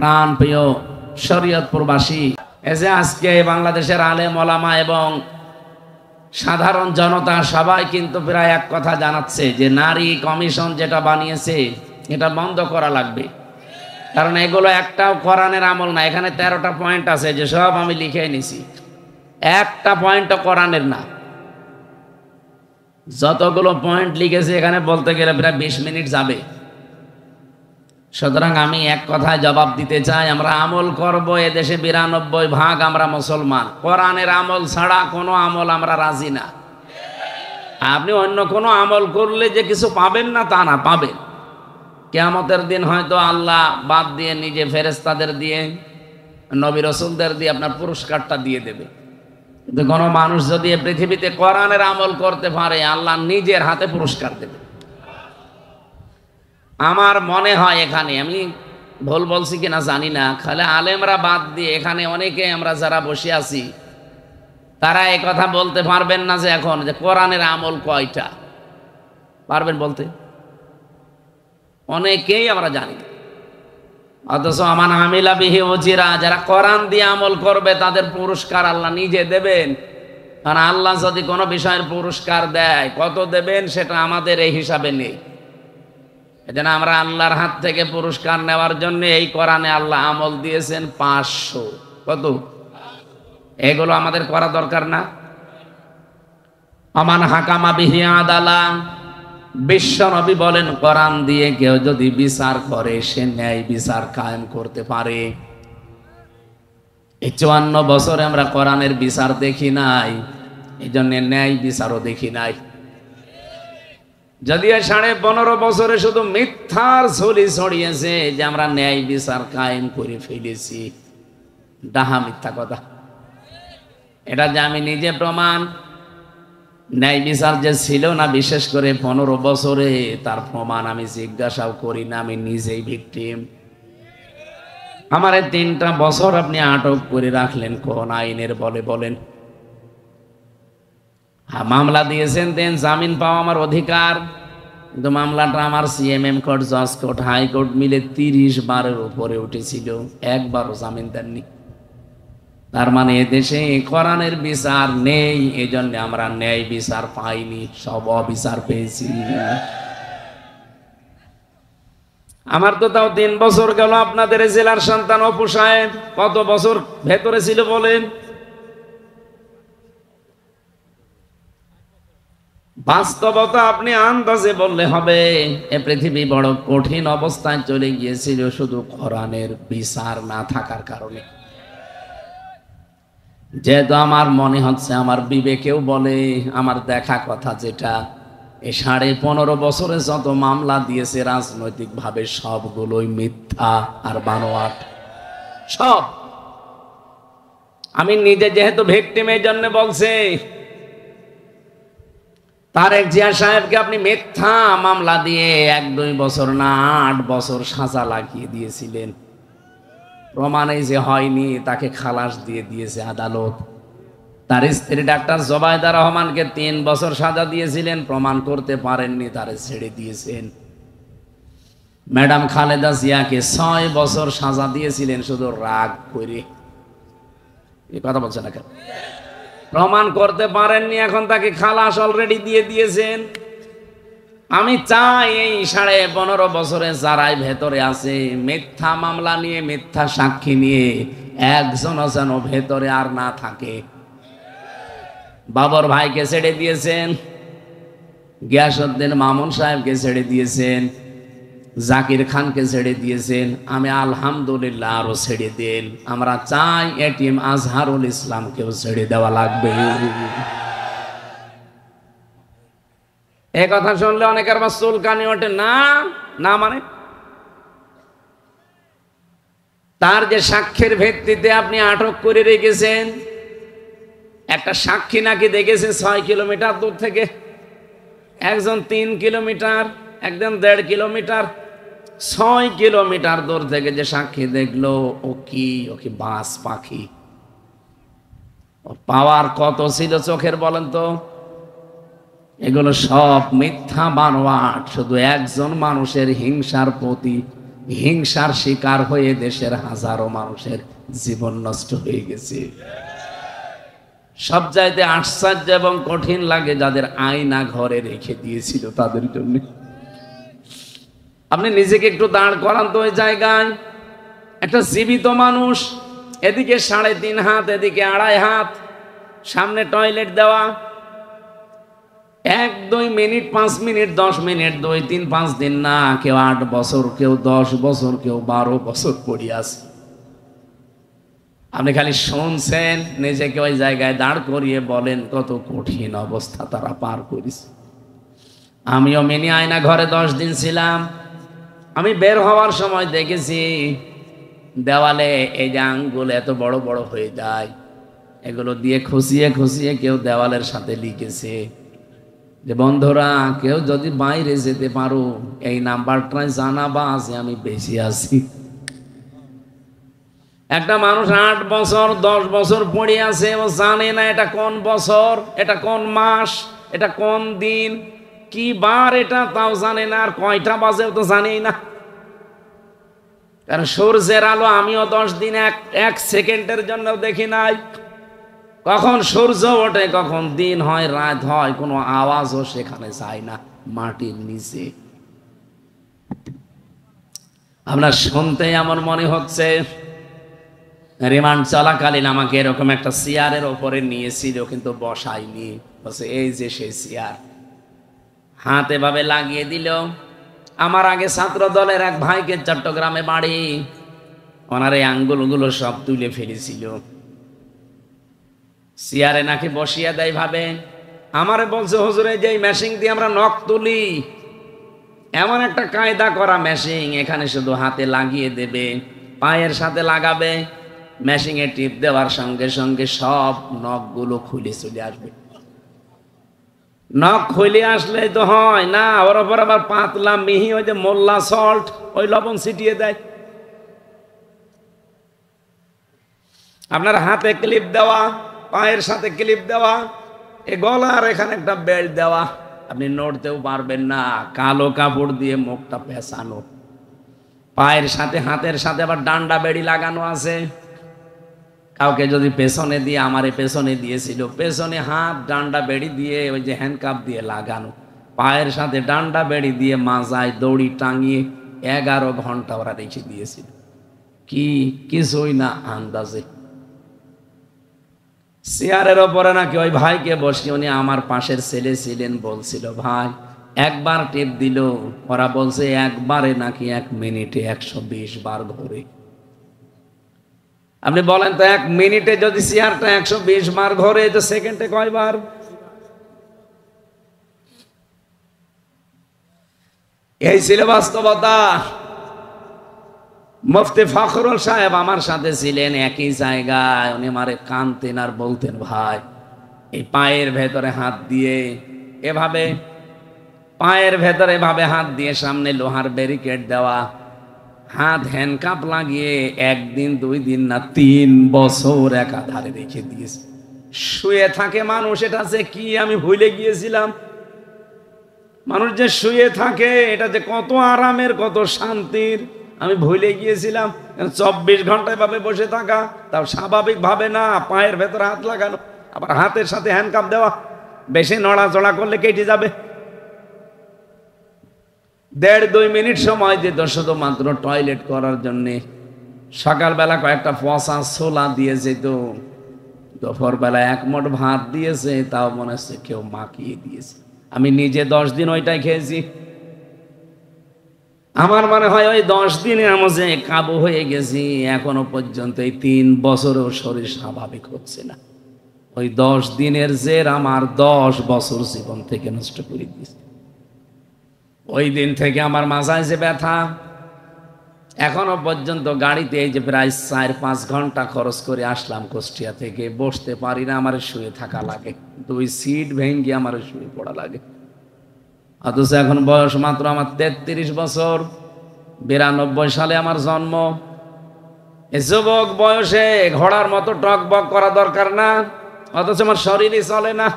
প্রাণ প্রিয় শরীয়তপুরবাসী, এই যে আজকে বাংলাদেশের আলেম ওলামা এবং সাধারণ জনতা সবাই কিন্তু প্রায় এক কথা জানাচ্ছে যে নারী কমিশন যেটা বানিয়েছে এটা বন্ধ করা লাগবে। কারণ এগুলো একটাও কোরআনের আমল না। এখানে 13টা পয়েন্ট আছে, যে সব আমি লিখে নিছি, একটা পয়েন্টও কোরআনের না। যতগুলো পয়েন্ট লিখেছে এখানে বলতে গেলে প্রায় 20 মিনিট যাবে। সুতরাং আমি এক কথায় জবাব দিতে চাই, আমরা আমল করব। এদেশে 92% আমরা মুসলমান। কোরআনের আমল ছাড়া কোনো আমল আমরা রাজি না। আপনি অন্য কোনো আমল করলে যে কিছু পাবেন না তা না, পাবেন। কিয়ামতের দিন হয়তো আল্লাহ বাদ দিয়ে নিজে ফেরেশতাদের দিয়ে, নবী রাসূলদের দিয়ে আপনার পুরস্কারটা দিয়ে দেবে। কিন্তু কোনো মানুষ যদি পৃথিবীতে কোরআনের আমল করতে পারে, আল্লাহ নিজের হাতে পুরস্কার দেবে। আমার মনে হয়, এখানে আমি ভুল বলছি কিনা জানি না, খালি আলেমরা বাদ দিয়ে এখানে অনেকে আমরা যারা বসে আছি তারা এই কথা বলতে পারবেন না যে এখন যে কোরআনের আমল কয়টা, পারবেন বলতে? অনেকেই আমরা জানি না। অথচ আমান আমিলা বিহি উজিরা, যারা কোরআন দিয়ে আমল করবে তাদের পুরস্কার আল্লাহ নিজে দেবেন। কারণ আল্লাহ যদি কোনো বিষয়ের পুরস্কার দেয়, কত দেবেন সেটা আমাদের এই হিসাবে নেই। এজন্য আমরা আল্লাহর হাত থেকে পুরস্কার নেওয়ার জন্য এই কোরআনে আল্লাহ আমল দিয়েছেন 500। কত? এগুলো আমাদের করা দরকার না? আমান হাকামা বিহি আদালা, বিশ্ব নবী বলেন কোরআন দিয়ে কেউ যদি বিচার করে সে ন্যায় বিচার কায়েম করতে পারে। এই 54 বছরে আমরা কোরআনের বিচার দেখি নাই, এই জন্য ন্যায় বিচারও দেখি নাই। যদিও 15.5 বছরে শুধু মিথ্যার ঝুলি ছড়িয়েছে যে আমরা ন্যায় বিচার কায়েম করে ফেলেছি, ডাহা মিথ্যা কথা। এটা যে আমি নিজে প্রমাণ, ন্যায় বিচার যে ছিল না বিশেষ করে 15 বছরে, তার প্রমাণ আমি জিজ্ঞাসাও করি না, আমি নিজেই ভিকটিম। আমার 3টা বছর আপনি আটক করে রাখলেন কোন আইনের বলে বলেন? মামলা দিয়েছেন, দেন জামিন পাওয়া আমার অধিকার, কিন্তু মামলাটা আমার সিএমএম কোর্ট, জজ কোর্ট, হাইকোর্ট মিলে 30 বারের উপরে উঠেছিল, একবারও জামিন দেননি। তার মানে এদেশে কোরআনের বিচার নেই, এই জন্য আমরা ন্যায় বিচার পাইনি, সব অবিচার পেয়েছি। আমার তো তাও 3 বছর গেল। আপনাদের জেলার সন্তান অপু সাহেব কত বছর ভেতরে ছিল বলেন? বাস্তবতা আপনি আন্দাজে বললে হবে। এ পৃথিবী বড় কঠিন অবস্থায় চলে গিয়েছিল শুধু কোরআনের বিচার না থাকার কারণে। যেহেতু আমার মনে হচ্ছে, আমার বিবেকেও বলে, আমার দেখা কথা যেটা, এই 15.5 বছরে যত মামলা দিয়েছে রাজনৈতিক ভাবে সবগুলোই মিথ্যা আর বানোয়াট, সব। আমি নিজে যেহেতু ভিকটিম, এই জন্য বলছে, তারেক জিয়া সাহেবকে আপনি মিথ্যা মামলা দিয়ে 1-2 বছর না 8 বছর সাজা লাগিয়ে দিয়েছিলেন। প্রমাণে যে হয়নি, তাকে খালাস দিয়ে দিয়েছে আদালত। তার স্ত্রী ডাক্তার জোবাইদা রহমানকে 3 বছর সাজা দিয়েছিলেন, প্রমাণ করতে পারেননি, তারে ছেড়ে দিয়েছেন। ম্যাডাম খালেদা জিয়াকে 6 বছর সাজা দিয়েছিলেন শুধু রাগ করে। এই কথা বলছে না কেন? প্রমাণ করতে পারেননি, এখন তাকে খালাস অলরেডি দিয়ে দিয়েছেন। আমি চাই এই 15.5 বছরে যারাই ভেতরে আছে মিথ্যা মামলা নিয়ে, মিথ্যা সাক্ষী নিয়ে, একজনও যেন ভেতরে আর না থাকে। বাবর ভাইকে ছেড়ে দিয়েছেন, গিয়াসউদ্দিন মামুন সাহেবকে ছেড়ে দিয়েছেন, জাকির খানকে ছেড়ে দিয়েছেন। আমি আলহামদুলিল্লাহ আরো ছেড়ে দেন। আমরা চাই এটিএম আজহারুল ইসলামকেও ছেড়ে দেওয়া লাগবে। এই কথা শুনলে অনেকের আবার চুলকানি ওঠে। না না, মানে তার যে সাক্ষ্যের ভিত্তিতে আপনি আটক করে রেখেছেন, একটা সাক্ষী নাকি দেখেছে 6 কিলোমিটার দূর থেকে, একজন 3 কিলোমিটার, একজন 1.5 কিলোমিটার, 6 কিলোমিটার দূর থেকে যে সাক্ষী দেখলো, ও কি বাস পাখি, পাওয়ার কত ছিল চোখের বলেন তো? এগুলো সব মিথ্যা বানোয়াট, শুধু একজন মানুষের হিংসার প্রতি হিংসার শিকার হয়ে দেশের হাজারো মানুষের জীবন নষ্ট হয়ে গেছে। সবচাইতে আশ্চর্য এবং কঠিন লাগে যাদের আয়না ঘরে রেখে দিয়েছিল তাদের জন্য। আপনি নিজেকে একটু দাঁড় করান তো ওই জায়গায়। একটা জীবিত মানুষ, এদিকে 3.5 হাত, এদিকে 2.5 হাত, সামনে টয়লেট দেওয়া, 1-2 মিনিট, 5 মিনিট, 10 মিনিট, 2-3-5 দিন না, কেউ 8 বছর, কেউ 10 বছর, কেউ 12 বছর পড়ে আছে। আপনি খালি শুনছেন, নিজেকে ওই জায়গায় দাঁড় করিয়ে বলেন কত কঠিন অবস্থা তারা পার করেছে। আমিও মিনি আয়না ঘরে 10 দিন ছিলাম। আমি বের হওয়ার সময় দেখেছি দেওয়ালে এই যে আঙ্গুল এত বড় বড় হয়ে যায়, এগুলো দিয়ে খুশিয়ে খুশিয়ে কেউ দেওয়ালের সাথে লিখেছে যে বন্ধুরা কেউ যদি বাইরে যেতে পারো এই নাম্বারটাই জানাবা যে আমি বেঁচে আছি। একটা মানুষ 8 বছর 10 বছর পড়ে আছে, ও জানে না এটা কোন বছর, এটা কোন মাস, এটা কোন দিন, কি বার, এটা তাও জানে না, আর কয়টা বাজেও তো জানেই না। কারণ সূর্যের আলো আমিও 10 দিন এক সেকেন্ডের জন্য দেখি নাই। কখন সূর্য ওঠে, কখন দিন হয়, রাত হয়, কোনো আওয়াজও সেখানে যায় না মাটির নিচে। আপনার শুনতে এমন মনে হচ্ছে রিমান্ড চলাকালীন আমাকে এরকম একটা চেয়ারের ওপরে নিয়েছিল, কিন্তু বসাইনি। বলছে এই যে সেই চেয়ার, হাত এভাবে লাগিয়ে দিল। আমার আগে ছাত্র দলের এক ভাইকে চট্টগ্রামে বাড়ি, ওনার এই আঙ্গুলগুলো সব তুলে ফেলেছিল। চেয়ারে নাকি বসিয়ে দেয় ভাবে। আমারে বলছে হুজুর এই যে মেশিন দিয়ে আমরা নখ তুলি, এমন একটা কায়দা করা মেশিন, এখানে শুধু হাতে লাগিয়ে দেবে, পায়ের সাথে লাগাবে, মেশিনে টিপ দেওয়ার সঙ্গে সঙ্গে সব নখগুলো খুলে চলে আসবে। নখ খুলে আসলে তো হয় না, ওর ওপর আবার পাতলা মিহি ওই যে মোল্লা সল্ট, ওই লবণ ছিটিয়ে দেয়। আপনার হাতে ক্লিপ দেওয়া, পায়ের সাথে ক্লিপ দেওয়া, এ গলার এখানে একটা বেল্ট দেওয়া, আপনি নড়তেও পারবেন না, কালো কাপড় দিয়ে মুখটা পেঁচানো, পায়ের সাথে হাতের সাথে আবার ডান্ডা বেড়ি লাগানো আছে। কাউকে যদি পেছনে দিয়ে, আমারে পেছনে দিয়েছিল, পেছনে হাত ডান্ডা বেড়ি দিয়ে ওই যে হ্যান্ডকাপ দিয়ে লাগানো, পায়ের সাথে ডান্ডা বেড়ি দিয়ে মাজায় দড়ি টাঙিয়ে 11 ঘন্টা ওরা রেখে দিয়েছিল। কি কিছুই না, আন্দাজে। চেয়ারের ওপরে নাকি ওই ভাইকে বসিয়ে, উনি আমার পাশের ছেলে ছিলেন, বলছিল ভাই একবার টিপ দিল, ওরা বলছে একবারে নাকি 1 মিনিটে 120 বার ঘোরে। আপনি বলেন তো 1 মিনিটে যদি চেয়ারটা 120 বার ঘোরে, তো সেকেন্ডে কয়বার? এই ছিল বাস্তবতা। মুফতি ফখরুল সাহেব আমার সাথে ছিলেন একই জায়গায়, উনি আমারে কানতেন আর বলতেন ভাই এই পায়ের ভেতরে হাত দিয়ে এভাবে, পায়ের ভেতরে এভাবে হাত দিয়ে, সামনে লোহার ব্যারিকেড দেওয়া, হাত হ্যান্ডকাপ লাগিয়ে 1 দিন 2 দিন না 3 বছর একাধারে রেখে দিয়েছে। শুয়ে থাকে মানুষ, এটা যে কি আমি ভুলে গিয়েছিলাম। মানুষ যে শুয়ে থাকে এটা যে কত আরামের, কত শান্তির, আমি ভুলে গিয়েছিলাম। 24 ঘন্টায় ভাবে বসে থাকা, তাও স্বাভাবিক ভাবে না, পায়ের ভেতরে হাত লাগানো, আবার হাতের সাথে হ্যান্ডকাপ দেওয়া, বেশি নড়াচড়া করলে কেটে যাবে। 1.5-2 মিনিট সময় দিত শুধুমাত্র টয়লেট করার জন্যে। সকালবেলা কয়েকটা পচা ছোলা দিয়ে যেত, দুপুরবেলা 1 মুঠ ভাত দিয়েছে, তাও মনে হচ্ছে কেউ মাখিয়ে দিয়েছে। আমি নিজে 10 দিন ওইটাই খেয়েছি। আমার মনে হয় ওই 10 দিনে আমি যে কাবু হয়ে গেছি, এখনো পর্যন্ত এই 3 বছরেও শরীর স্বাভাবিক হচ্ছে না। ওই 10 দিনের জের আমার 10 বছর জীবন থেকে নষ্ট করে দিয়েছে। ওই দিন থেকে আমার মাথায় যে ব্যথা, এখনো পর্যন্ত গাড়িতে এই যে প্রায় 4-5 ঘন্টা খরচ করে আসলাম কুষ্টিয়া থেকে, বসতে পারি না, আমার শুয়ে থাকা লাগে, 2 সিট ভেঙে আমার শুয়ে পড়া লাগে। অথচ এখন বয়স মাত্র আমার 33 বছর, 92 সালে আমার জন্ম। এই যুবক বয়সে ঘোড়ার মতো টকবক করা দরকার না, অথচ আমার শরীরই চলে না।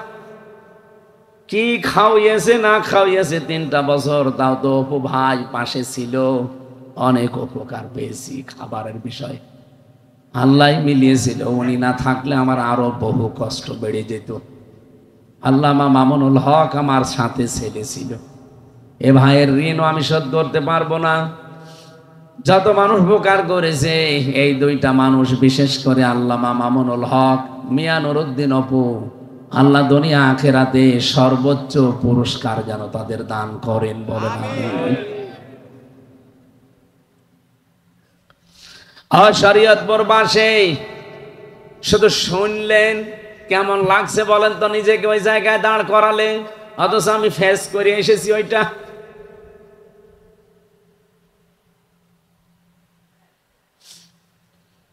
কি খাওয়িয়েছে না খাওয়িয়েছে 3টা বছর, তাও তো অপু ভাই পাশে ছিল, অনেক উপকার পেয়েছি খাবারের বিষয়। আল্লাহ মিলিয়েছিল, উনি না থাকলে আমার আরো বহু কষ্ট বেড়ে যেত। আল্লামা মামুনুল হক আমার সাথে ছেলে ছিল। এ ভাইয়ের ঋণও আমি শোধ করতে পারবো না। যত মানুষ উপকার করেছে এই দুইটা মানুষ, বিশেষ করে আল্লামা মামুনুল হক, মিয়া নুরুদ্দিন অপু, আল্লাহ দুনিয়া আখেরাতে সর্বোচ্চ পুরস্কার যেন তাদের দান করেন, বলেন আমিন। শরীয়তপুর বাসে শুধু শুনলেন, কেমন লাগছে বলেন তো নিজেকে ওই জায়গায় দাঁড় করালে, অথচ আমি ফেস করে এসেছি ওইটা।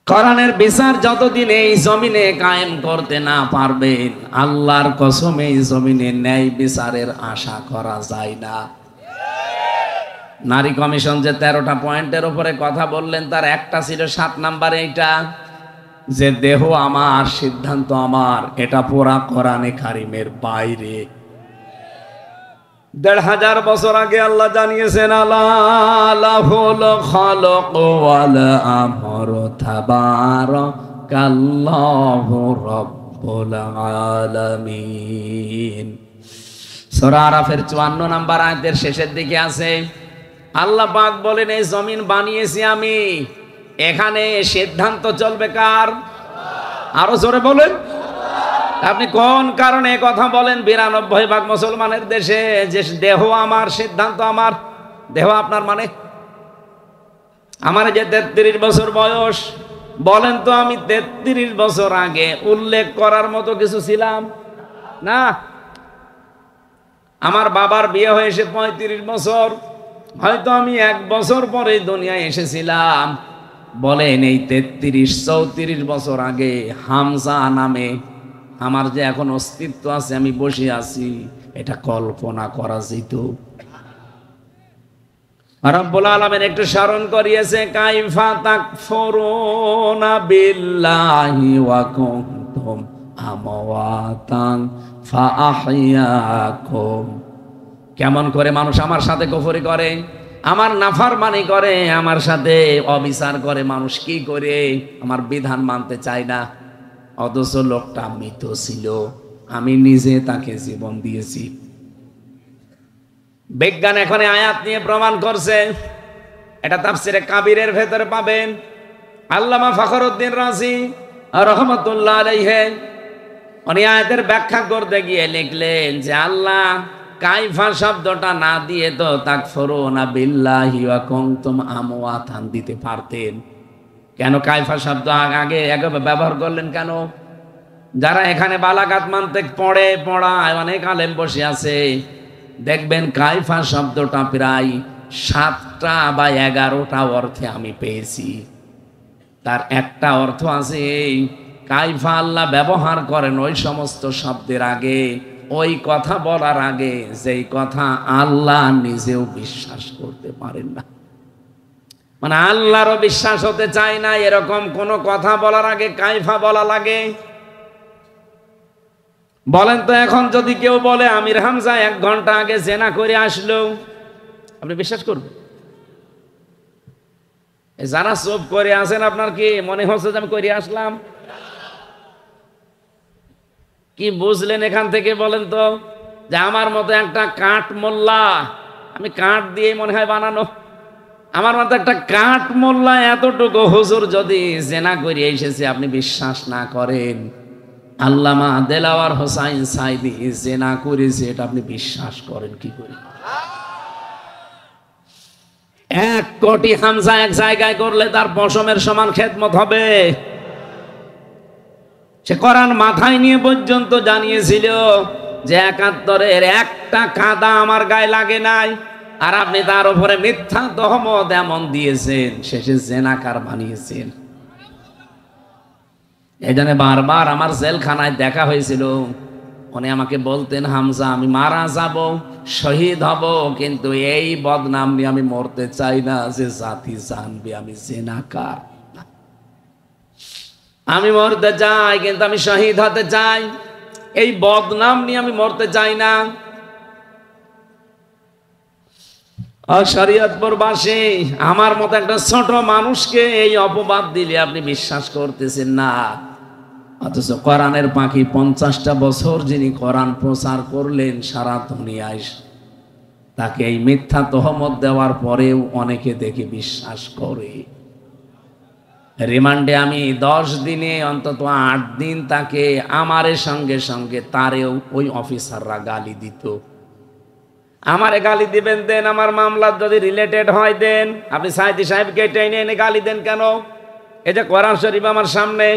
কোরআনের বিচার যতদিন এই জমিনে কায়েম করতে না পারবেন, আল্লাহর কসম এই জমিনে ন্যায় বিচারের আশা করা যায় না। নারী কমিশন যে 13টা পয়েন্টের উপরে কথা বললেন, তার একটা ছিল 7 নম্বরে এইটা, যে দেহ আমার, সিদ্ধান্ত আমার। এটা পুরা কোরআনে কারিমের বাইরে। 1500 বছর আগে আল্লাহ জানিয়েছেন, আলাহুল খালাক ওয়াল আমরু তাবারাকাল্লাহু রাব্বুল আলামিন। সূরা আরাফের 54 নম্বর আয়াতের শেষের দিকে আছে, আল্লাহ পাক বলেন, এই জমিন বানিয়েছি আমি, এখানে সিদ্ধান্ত চলবে কার? আরো জোরে বলেন। আপনি কোন কারণে কথা বলেন 92% মুসলমানের দেশে যে দেহ আমার, সিদ্ধান্ত আমার? দেহ আপনার মানে? আমার যে 33 বছর বয়স, বলেন তো আমি 33 বছর আগে উল্লেখ করার মতো কিছু ছিলাম না? আমার বাবার বিয়ে হয়েছে 35 বছর, হয়তো আমি 1 বছর পরে দুনিয়ায় এসেছিলাম। বলেন এই 33-34 বছর আগে হামজা নামে আমার যে এখন অস্তিত্ব আছে, আমি বসে আছি, এটা কল্পনা করা যেত? রব্বুল আলামিন একটু স্মরণ করিয়েছে, কাইফা তাকফুরুনা বিল্লাহি ওয়া কুনতুম আমওয়াতান ফাআহইয়াকুম। কেমন করে মানুষ আমার সাথে কুফরি করে, আমার নাফরমানি করে, আমার সাথে অবিচার করে, মানুষ কি করে আমার বিধান মানতে চায় না, অথচ লোকটা মৃত ছিল, আমি নিজে তাকে জীবন দিয়েছি। বিজ্ঞান এখন আয়াত নিয়ে প্রমাণ করছে, এটা তাফসিরে কাবিরের ভেতরে পাবেন। আল্লামা ফখরুদ্দিন রাজি রহমতুল্লাহ আলাইহি উনি আয়াতের ব্যাখ্যা করতে গিয়ে লিখলেন যে আল্লাহ কাইফা শব্দটা না দিয়ে তো তাকফুরুনা বিল্লাহি ওয়া কুনতুম আমওয়াতান দিতে পারতেন। কেন কাইফা শব্দ আগে ব্যবহার করলেন কেন? যারা এখানে বালাগাত মানতিক পড়ায় অনেক আলেম বসে আছে, দেখবেন কাইফা শব্দটা প্রায় 7টা বা 11টা অর্থে আমি পেয়েছি। তার একটা অর্থ আছে এই, কাইফা আল্লাহ ব্যবহার করেন ওই সমস্ত শব্দের আগে, ওই কথা বলার আগে যেই কথা আল্লাহ নিজেও বিশ্বাস করতে পারেন না। মানে আল্লাহরও বিশ্বাস হতে চায় না, এরকম কোন কথা বলার আগে কাইফা বলা লাগে? বলেন তো এখন যদি কেউ বলে আমির হামজা 1 ঘন্টা আগে জেনা করে আসলো, আপনি বিশ্বাস করবেন? যারা চুপ করে আছেন, আপনার কি মনে হচ্ছে যে আমি করে আসলাম? কি বুঝলেন এখান থেকে বলেন তো? যে আমার মতো একটা কাঠ মোল্লা, আমি কাঠ দিয়ে মনে হয় বানানো, আমার মতো একটা কাঠ মোল্লা এতটুকু হুজুর যদি জেনা করে এসেছে, আপনি বিশ্বাস না করেন, আল্লামা দেলাওয়ার হোসাইন সাইদি জেনা করেছে, এটা আপনি বিশ্বাস করেন কি করে? 1 কোটি হামজা এক জায়গায় করলে তার পশমের সমান খেদমত হবে। সে কোরআন মাথায় নিয়ে পর্যন্ত জানিয়েছিল যে 71-এর একটা কাদা আমার গায়ে লাগে নাই, আর আপনি তার উপরে মিথ্যা তহমত এমন দিয়েছেন, শেষে জেনাকার বানিয়েছেন। এই জন্য বারবার আমার জেলখানায় দেখা হয়েছিল, উনি আমাকে বলতেন, হামজা আমি মারা যাব, শহীদ হব, কিন্তু এই বদনাম নিয়ে আমি মরতে চাই না যে জাতি জানবে আমি জেনাকার। আমি মরতে চাই কিন্তু আমি শহীদ হতে চাই, এই বদনাম নিয়ে আমি মরতে চাই না। শরীয়তপুরবাসী আমার মতো একটা ছোট মানুষকে এই অপবাদ দিলে আপনি বিশ্বাস করতেছেন না, অথচ কোরআনের পাখি 50টা বছর যিনি কোরআন প্রচার করলেন সারা দুনিয়ায়, তাকে এই মিথ্যা তহমত দেওয়ার পরেও অনেকে দেখে বিশ্বাস করে। রিমান্ডে আমি 10 দিনে অন্তত 8 দিন তাকে আমারে সঙ্গে সঙ্গে তারেও ওই অফিসাররা গালি দিত। আমারে গালি দিবেন দেন, আমার মামলার যদি রিলেটেড হয় দেন, আপনি সাইদি সাহেবকে টেনে এনে গালি দেন কেন? এই যে কোরআন শরীফ আমার সামনে,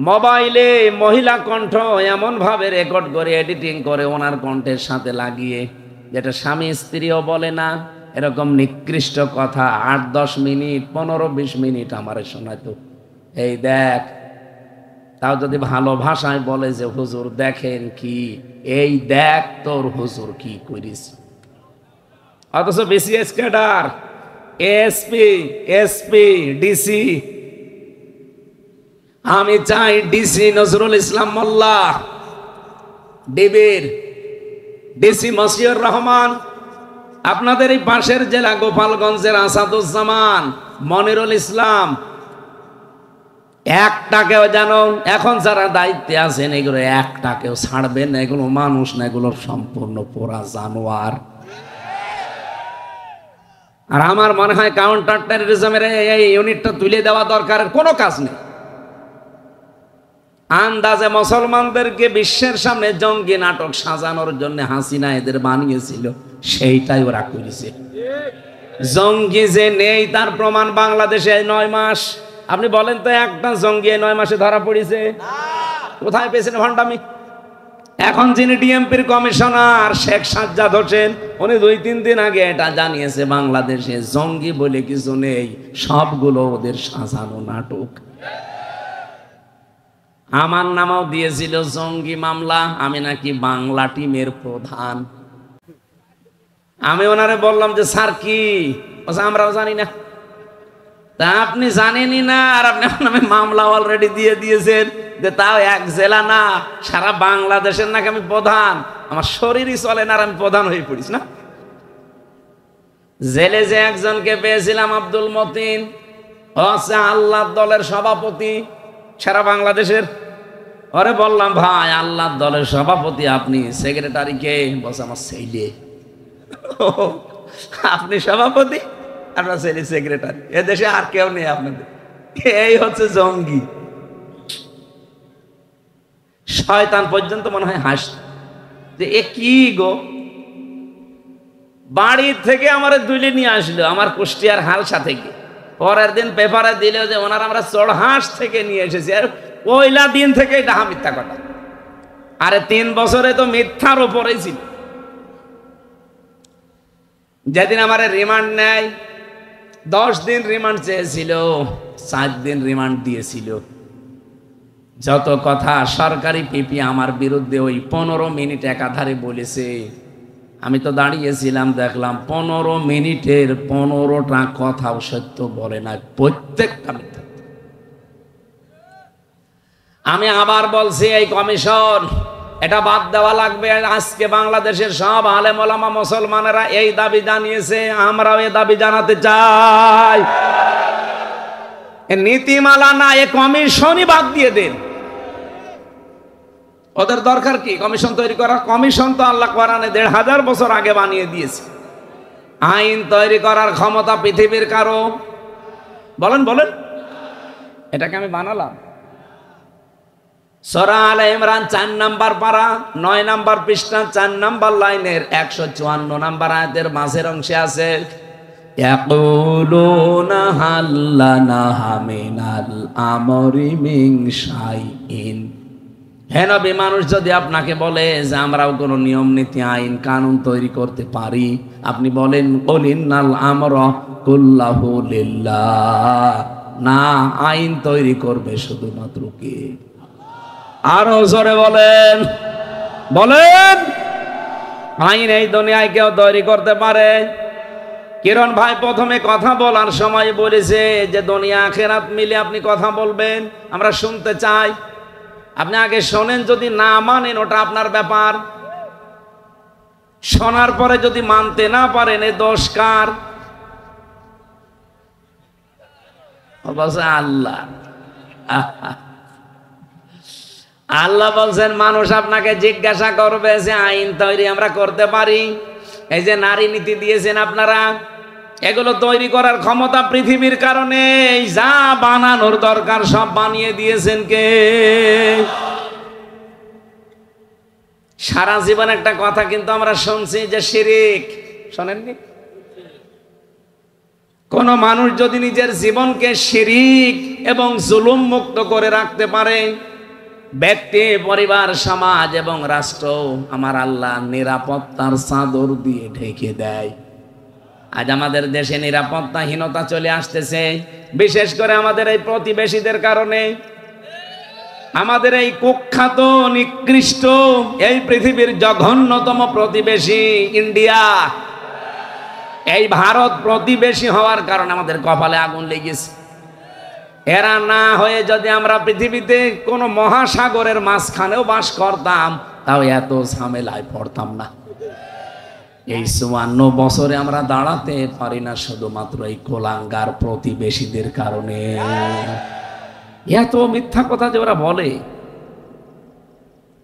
মোবাইলে মহিলা কণ্ঠ এমন ভাবে রেকর্ড করে এডিটিং করে ওনার কণ্ঠের সাথে লাগিয়ে, যেটা স্বামী স্ত্রীও বলে না এরকম নিকৃষ্ট কথা 8-10 মিনিট 15-20 মিনিট আমারে শোনাতো। এই দেখ, তাও যদি ভালো ভাষায় বলে যে হুজুর দেখেন কি, এই দেখ তোর হুজুর কি করিস। অথচ বিসিএস ক্যাডার, এসপি, ডিসি, আমি চাই ডিসি নজরুল ইসলাম মোল্লা, ডিবির ডিসি মশিউর রহমান, আপনাদের এই পাশের জেলা গোপালগঞ্জের আসাদুজ্জামান, মনিরুল ইসলাম, একটাকেও জানো এখন যারা দায়িত্বে আছেন এগুলো একটাকেও ছাড়বেন না। এগুলো মানুষ না, এগুলো সম্পূর্ণ পোড়া জানোয়ার। আর আমার মনে হয় কাউন্টার টেররিজমের এই ইউনিটটা তুলে দেওয়া দরকারের কোনো কাজ নেই। আন্দাজে মুসলমানদেরকে বিশ্বের সামনে জঙ্গি নাটক সাজানোর জন্য হাসিনা এদের বানিয়েছিল, সেইটাই ওরা করেছে। জঙ্গি যে নেই তার প্রমাণ বাংলাদেশে 9 মাস। আপনি বলেন তো একটা জঙ্গি 9 মাসে ধরা পড়েছে? কোথায় পেয়েছেন ভণ্ডামি? এখন যিনি ডিএমপির কমিশনার শেখ সাজ্জাদ হোসেন, উনি 2-3 দিন আগে এটা জানিয়েছে বাংলাদেশে জঙ্গি বলে কিছু নেই, সবগুলো ওদের সাজানো নাটক। আমার নামও দিয়েছিল জঙ্গি মামলা, আমি নাকি বাংলা টিমের প্রধান। আমি ওনারে বললাম যে স্যার কি, আমরাও জানি না। তা আপনি জানেনই না আর আপনি আমার নামে মামলা অলরেডি দিয়ে দিয়েছেন, যে তাও এক জেলা না সারা বাংলাদেশের নাকি আমি প্রধান। আমার শরীরই চলে না আর আমি প্রধান হয়ে পড়িস না। জেলে যে একজনকে পেয়েছিলাম আব্দুল মতিন, হচ্ছে আল্লাহ দলের সভাপতি সারা বাংলাদেশের। ওরে বললাম ভাই আল্লাহ দলের সভাপতি আপনি, সেক্রেটারি কে? বলছে আমার ছেলে। আপনি সভাপতি, আপনার ছেলে সেক্রেটারি, এ দেশে আর কেউ নেই আপনাদের। এই হচ্ছে জঙ্গি। শয়তান পর্যন্ত মনে হয় হাস যে এ কি গো, বাড়ির থেকে আমার দুইলে নিয়ে আসলো আমার কুষ্টিয়ার হালসা থেকে। পরের দিন পেপারে দিল যে ওনার আমরা চড়হাঁস থেকে নিয়ে এসেছি। আর পয়লা দিন থেকে এটা মিথ্যা কথা। আরে 3 বছরে তো মিথ্যার উপরেই ছিল। যেদিন আমার রিমান্ড নেয়, 10 দিন রিমান্ড চেয়েছিল, 7 দিন রিমান্ড দিয়েছিল। যত কথা সরকারি পিপি আমার বিরুদ্ধে ওই 15 মিনিট একাধারে বলেছে। আমি তো দাঁড়িয়েছিলাম, দেখলাম 15 মিনিটের 15টা কথাও সত্য বলে না, প্রত্যেকটা মিথ্যা। আমি আবার বলছি এই কমিশন এটা বাদ দেওয়া লাগবে। আজকে বাংলাদেশের সব আলেম ওলামা মুসলমানেরা এই দাবি জানিয়েছে, আমরাও এই দাবি জানাতে চাই। নীতিমালা না, এ কমিশনই বাদ দিয়ে দেন। ওদের দরকার কি কমিশন তৈরি করা? কমিশন তো আল্লাহ কোরআনে 1500 বছর আগে বানিয়ে দিয়েছে। আইন তৈরি করার ক্ষমতা পৃথিবীর কারো? বলেন বলেন, এটাকে আমি বানালাম? সূরা আলে ইমরান 4 নাম্বার পারা 9 নাম্বার পৃষ্ঠা 4 নাম্বার লাইনের 154 নাম্বার আয়াতের মাঝের অংশে আছে, ইয়াকুলুনা হাল্লানা মিনাল আমরি মিন শাইইন। হে নবী, মানুষ যদি আপনাকে বলে যে আমরাও কোনো নিয়ম নীতি আইন কানুন তৈরি করতে পারি, আপনি বলেন কুল ইন্নাল আমরা কুল্লাহু লিল্লাহ। না, আইন তৈরি করবে শুধুমাত্র কে? আরো জোরে বলেন, বলেন। আইন এই দুনিয়ায় কেউ তৈরি করতে পারে? কিরণ ভাই প্রথমে কথা বলার সময় বলেছে যে দুনিয়া আখিরাত মিলে আপনি কথা বলবেন, আমরা শুনতে চাই। আপনি আগে শোনেন, যদি না মানেন ওটা আপনার ব্যাপার। শোনার পরে যদি মানতে না পারেন এ দোষ কার? আল্লাহ। আল্লাহ বলছেন মানুষ আপনাকে জিজ্ঞাসা করবে যে আইন তৈরি আমরা করতে পারি, এই যে নারী নীতি দিয়েছেন আপনারা, এগুলো তৈরি করার ক্ষমতা পৃথিবীর কারণে যা বানানোর দরকার সব বানিয়ে দিয়েছেন কে? সারা জীবন একটা কথা কিন্তু আমরা শুনছি যে শিরিক, শোনেননি? কোন মানুষ যদি নিজের জীবনকে শিরিক এবং জুলুম মুক্ত করে রাখতে পারে, ব্যক্তি, পরিবার, সমাজ এবং রাষ্ট্র আমার আল্লাহ নিরাপত্তার চাদর দিয়ে ঢেকে দেয়। আজ আমাদের দেশে নিরাপত্তাহীনতা চলে আসতেছে, বিশেষ করে আমাদের এই প্রতিবেশীদের কারণে। আমাদের এই কুখ্যাত নিকৃষ্ট এই পৃথিবীর জঘন্যতম প্রতিবেশী ইন্ডিয়া, এই ভারত প্রতিবেশী হওয়ার কারণে আমাদের কপালে আগুন লেগেছে। এরা না হয়ে যদি আমরা পৃথিবীতে কোনো মহাসাগরের মাঝখানেও বাস করতাম, তাও এত ঝামেলায় পড়তাম না। এই 54 বছরে আমরা দাঁড়াতে পারি না শুধুমাত্র এই কোলাঙ্গার প্রতিবেশীদের কারণে। এত মিথ্যা কথা যে ওরা বলে।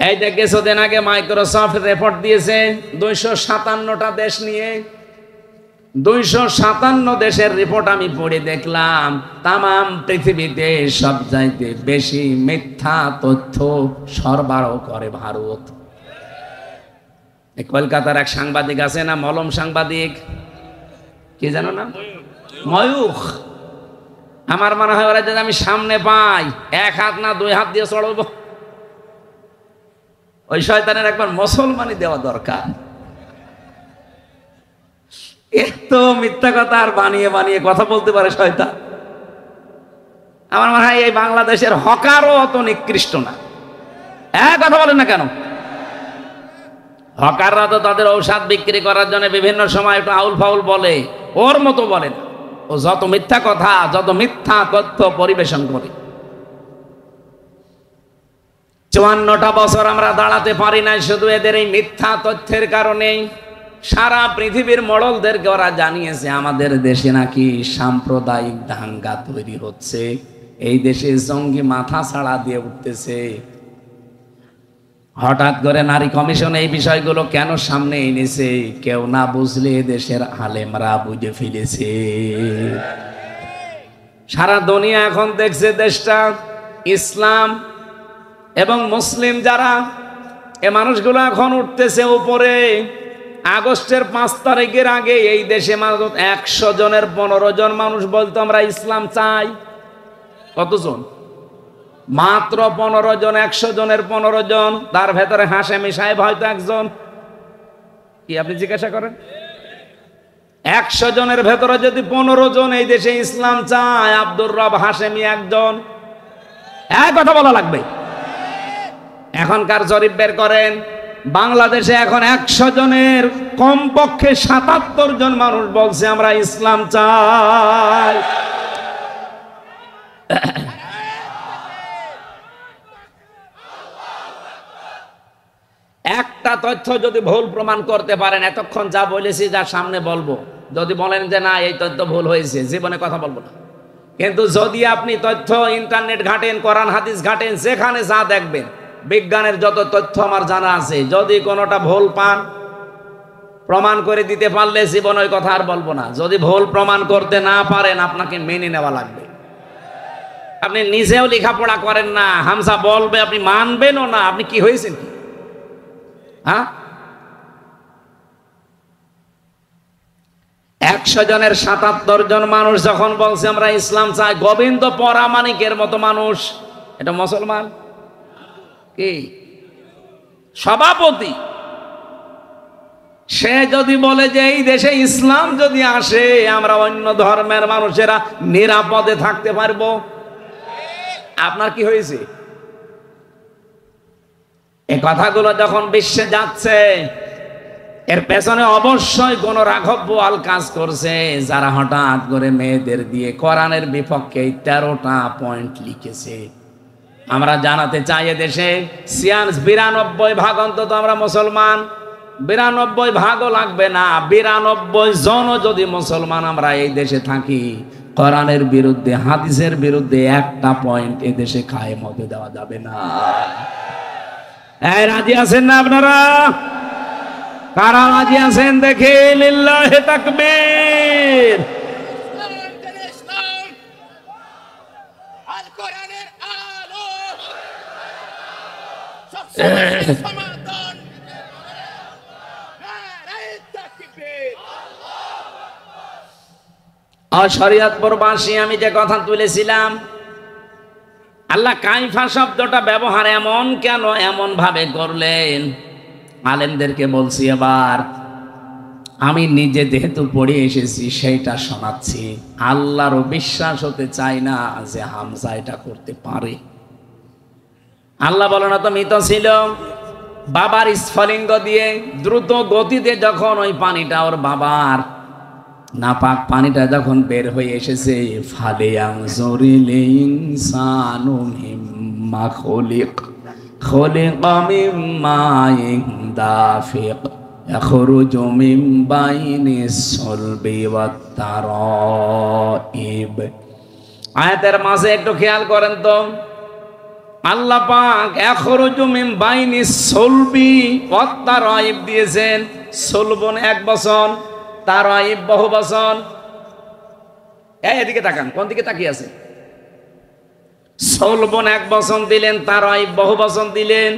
এই যে কিছুদিন আগে মাইক্রোসফট রিপোর্ট দিয়েছে 257টা দেশ নিয়ে। 257 দেশের রিপোর্ট আমি পড়ে দেখলাম, তামাম পৃথিবীতে সবচাইতে বেশি মিথ্যা তথ্য সরবরাহ করে ভারত। কলকাতার এক সাংবাদিক আছে না, মলম সাংবাদিক, কি জানো না, ময়ূখ। আমার মনে হয় ওরা যদি আমি সামনে পাই, 1 হাত না 2 হাত দিয়ে চড়ব। ওই শয়তানের একবার মুসলমানি দেওয়া দরকার। এত মিথ্যা কথা আর বানিয়ে বানিয়ে কথা বলতে পারে শয়তান। আমার মনে হয় এই বাংলাদেশের হকারও অত নিকৃষ্ট না। কথা বলেন না কেন? হকাররা তো তাদের ঔষধ বিক্রি করার জন্য বিভিন্ন সময় একটু আউল ফাউল বলে, ওর মতো বলে না। ও যত মিথ্যা কথা, যত মিথ্যা তথ্য পরিবেশন করে। 54টা বছর আমরা দাঁড়াতে পারি না শুধু এদের এই মিথ্যা তথ্যের কারণেই। সারা পৃথিবীর মডলদেরকে ওরা জানিয়েছে আমাদের দেশে নাকি সাম্প্রদায়িক দাঙ্গা তৈরি হচ্ছে, এই দেশে জঙ্গি মাথা ছাড়া দিয়ে উঠতেছে। হঠাৎ করে নারী কমিশন এই বিষয়গুলো কেন সামনে এনেছে? কেউ না বুঝলে দেশের আলেমরা বুঝে ফেলেছে। সারা দুনিয়া এখন দেখছে দেশটা ইসলাম এবং মুসলিম যারা, এ মানুষগুলো এখন উঠতেছে উপরে। আগস্টের 5 তারিখের আগে এই দেশে মাত্র 100 জনের 15 জন মানুষ বলতো আমরা ইসলাম চাই। কতজন? মাত্র 15 জন। 100 জনের 15 জন। তার ভেতরে হাশেমি সাহেব হয়তো একজন। কি আপনি জিজ্ঞাসা করেন? 100 জনের ভেতরে যদি 15 জন এই দেশে ইসলাম চায়, আব্দুর রব হাশেমি একজন। কথা বলা লাগবে। এখনকার জরিপ বের করেন, বাংলাদেশে এখন 100 জনের কমপক্ষে 77 জন মানুষ বলছে আমরা ইসলাম চাই। একটা তথ্য যদি ভুল প্রমাণ করতে পারেন, এতক্ষণ যা বলেছি, যা সামনে বলবো, যদি বলেন যে না এই তথ্য ভুল হয়েছে, জীবনে কথা বলবো না। কিন্তু যদি আপনি তথ্য ইন্টারনেট ঘাটেন, কোরআন হাদিস ঘাটেন, যেখানে যা দেখবেন, বিজ্ঞানের যত তথ্য আমার জানা আছে, যদি কোনোটা ভুল পান, প্রমাণ করে দিতে পারলে জীবন ওই কথা আর বলবো না। যদি ভুল প্রমাণ করতে না পারেন, আপনাকে মেনে নেওয়া লাগবে। আপনি নিজেও লেখাপড়া করেন না, হামসা বলবে, আপনি মানবেনও না। আপনি কি হয়েছেন কি? হ্যাঁ, 100 জনের 77 জন মানুষ যখন বলছে আমরা ইসলাম চাই, গোবিন্দ পরামানিকের মতো মানুষ, এটা মুসলমান কি সভাপতি, সে যদি বলে যে এই দেশে ইসলাম যদি আসে আমরা অন্য ধর্মের মানুষেরা নিরাপদে থাকতে পারবো, আপনার কি হয়েছে? এই কথাগুলো যখন বিশ্বে যাচ্ছে, এর পেছনে অবশ্যই কোন রাঘব বোয়াল কাজ করছে, যারা হঠাৎ করে মেয়েদের দিয়ে কোরআনের বিপক্ষে 13টা পয়েন্ট লিখেছে। আমরা জানাতে চাই, দেশে 92% অন্তত আমরা মুসলমান। 92 ভাগও লাগবে না, 92 জনও যদি মুসলমান আমরা এই দেশে থাকি, কোরআনের বিরুদ্ধে হাদিসের বিরুদ্ধে একটা পয়েন্ট এ দেশে কায়েম হতে দেওয়া যাবে না। এই রাজি আছেন না আপনারা? কারা রাজি আছেন দেখে লিল্লাহি তাকবীর। শরীয়তপুরবাসী, আমি যে কথা তুলেছিলাম, আল্লাহ কাইফা শব্দটা ব্যবহার এমন কেন এমন ভাবে করলেন, আলেমদেরকে বলছি। এবার আমি নিজে যেহেতু পড়ে এসেছি সেইটা শোনাচ্ছি। আল্লাহরও বিশ্বাস হতে চায় না যে হামজা এটা করতে পারে। আল্লাহ বলে না তো মৃত ছিল, বাবার স্ফলিঙ্গ দিয়ে দ্রুত গতিতে যখন ওই পানিটা ওর বাবার নাপাক পানিটা যখন বের হয়ে এসেছে, ফালিয়ানজুরিল ইনসানু মিম্মা খুলিক খুলিকা মিম্মা দাফিক ইয়াখরুজু মিন বাইনিস সুলবি ওয়াত তারাইব। আয়াতের মাঝে একটু খেয়াল করেন তো, আল্লাহ পাক ইয়াখরুজু মিন বাইনিস সুলবি ওয়াত তারাইব দিয়েছেন। সুলবন এক বচন, তারাইব বহু বচন। এদিকে তাকান, কোন দিকে তাকিয়ে আছে? সুলবন এক বচন দিলেন, তারাইব বহু বচন দিলেন।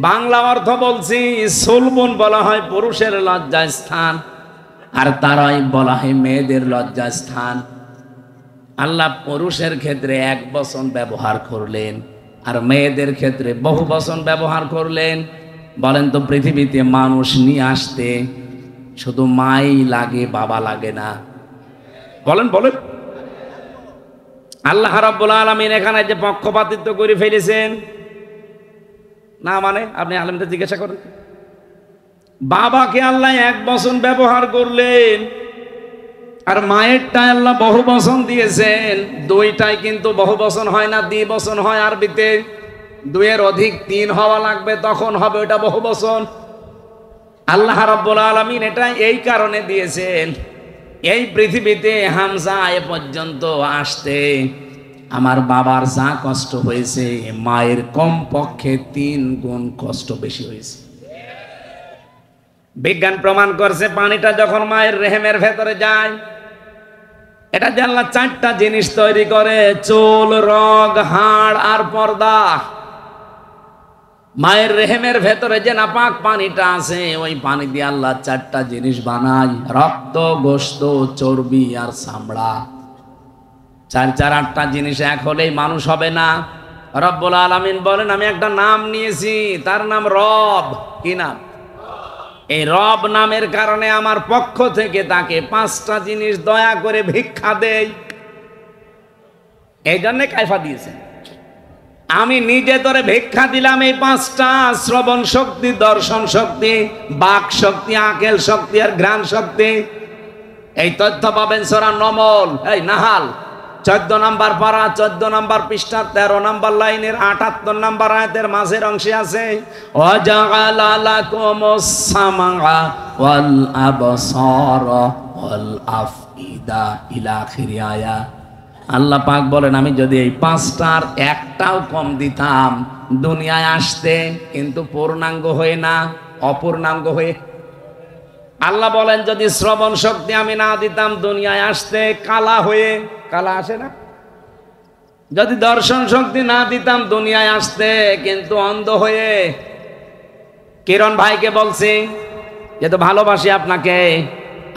বাংলা অর্থ বলছি, সুলবন বলা হয় পুরুষের লজ্জা স্থান, আর তারাইব বলা হয় মেয়েদের লজ্জা স্থান। আল্লাহ পুরুষের ক্ষেত্রে এক বচন ব্যবহার করলেন, আর মেয়েদের ক্ষেত্রে বহু বচন ব্যবহার করলেন। বলেন তো, পৃথিবীতে মানুষ নিয়ে আসতে শুধু মাই লাগে, বাবা লাগে না? বলেন বলেন। আল্লাহ রাব্বুল আলামিন এখানে যে পক্ষপাতিত্ব করে ফেলেছেন না, মানে আপনি আলেমদের জিজ্ঞাসা করেন, বাবাকে আল্লাহ এক বচন ব্যবহার করলেন, আর মায়েরটা আল্লাহ বহু বচন দিয়েছেন। দুইটাই কিন্তু বহু বচন হয় না, দ্বিবচন হয়। আরবিতে দুইয়ের অধিক তিন হওয়া লাগবে, তখন হবে ওটা বহু বচন। আল্লাহ রাব্বুল আলামিন এটা এই কারণে দিয়েছেন, এই পৃথিবীতে হামজা এ পর্যন্ত আসতে আমার বাবার যা কষ্ট হয়েছে, মায়ের কম পক্ষে 3 গুণ কষ্ট বেশি হয়েছে। বিজ্ঞান প্রমাণ করছে, পানিটা যখন মায়ের রেহেমের ভেতরে যায়, এটা যে আল্লাহ 4টা জিনিস তৈরি করে, চুল, রগ, হাড় আর পর্দা। মায়ের রেহেমের ভেতরে যে নাপাক পানিটা আছে, ওই পানি দিয়ে আল্লাহ 4টা জিনিস বানায়, রক্ত, গোশত, চর্বি আর চামড়া। 4 8টা জিনিস এক হলেই মানুষ হবে না। রব্বুল আলামিন বলেন, আমি একটা নাম নিয়েছি, তার নাম রব। কি নাম? এই রব নামের কারণে আমার পক্ষ থেকে তাকে 5টা জিনিস দয়া করে ভিক্ষা দেই। এই জন্যে কায়ফা দিয়েছেন, আমি নিজে তোরে ভিক্ষা দিলাম এই 5টা: শ্রবণ শক্তি, দর্শন শক্তি, বাক শক্তি, আকেল শক্তি আর ঘ্রাণ শক্তি। এই তথ্য পাবেন সূরা নমল, এই নাহাল 14 নম্বর পারা, 14 নম্বর পৃষ্ঠা, 13 নম্বর লাইনের 78 নম্বর আয়াতের মাঝের অংশে আছে, ওয়াজআলা লাকুমুস সামআ ওয়াল আবসারা ওয়াল আফইদা ইলা আখির আয়াত। আল্লাহ পাক বলেন, আমি যদি এই 5টার একটাও কম দিতাম দুনিয়ায় আসতে, কিন্তু পূর্ণাঙ্গ হয়ে না, অপূর্ণাঙ্গ হয়ে। আল্লাহ বলেন, যদি শ্রবণ শক্তি আমি না দিতাম দুনিয়ায় আসতে কালা হয়ে, কালা আসে না? যদি দর্শন শক্তি না দিতাম দুনিয়ায় আসতে কিন্তু অন্ধ হয়ে। কিরণ ভাইকে বলছি, যে তো ভালোবাসি আপনাকে,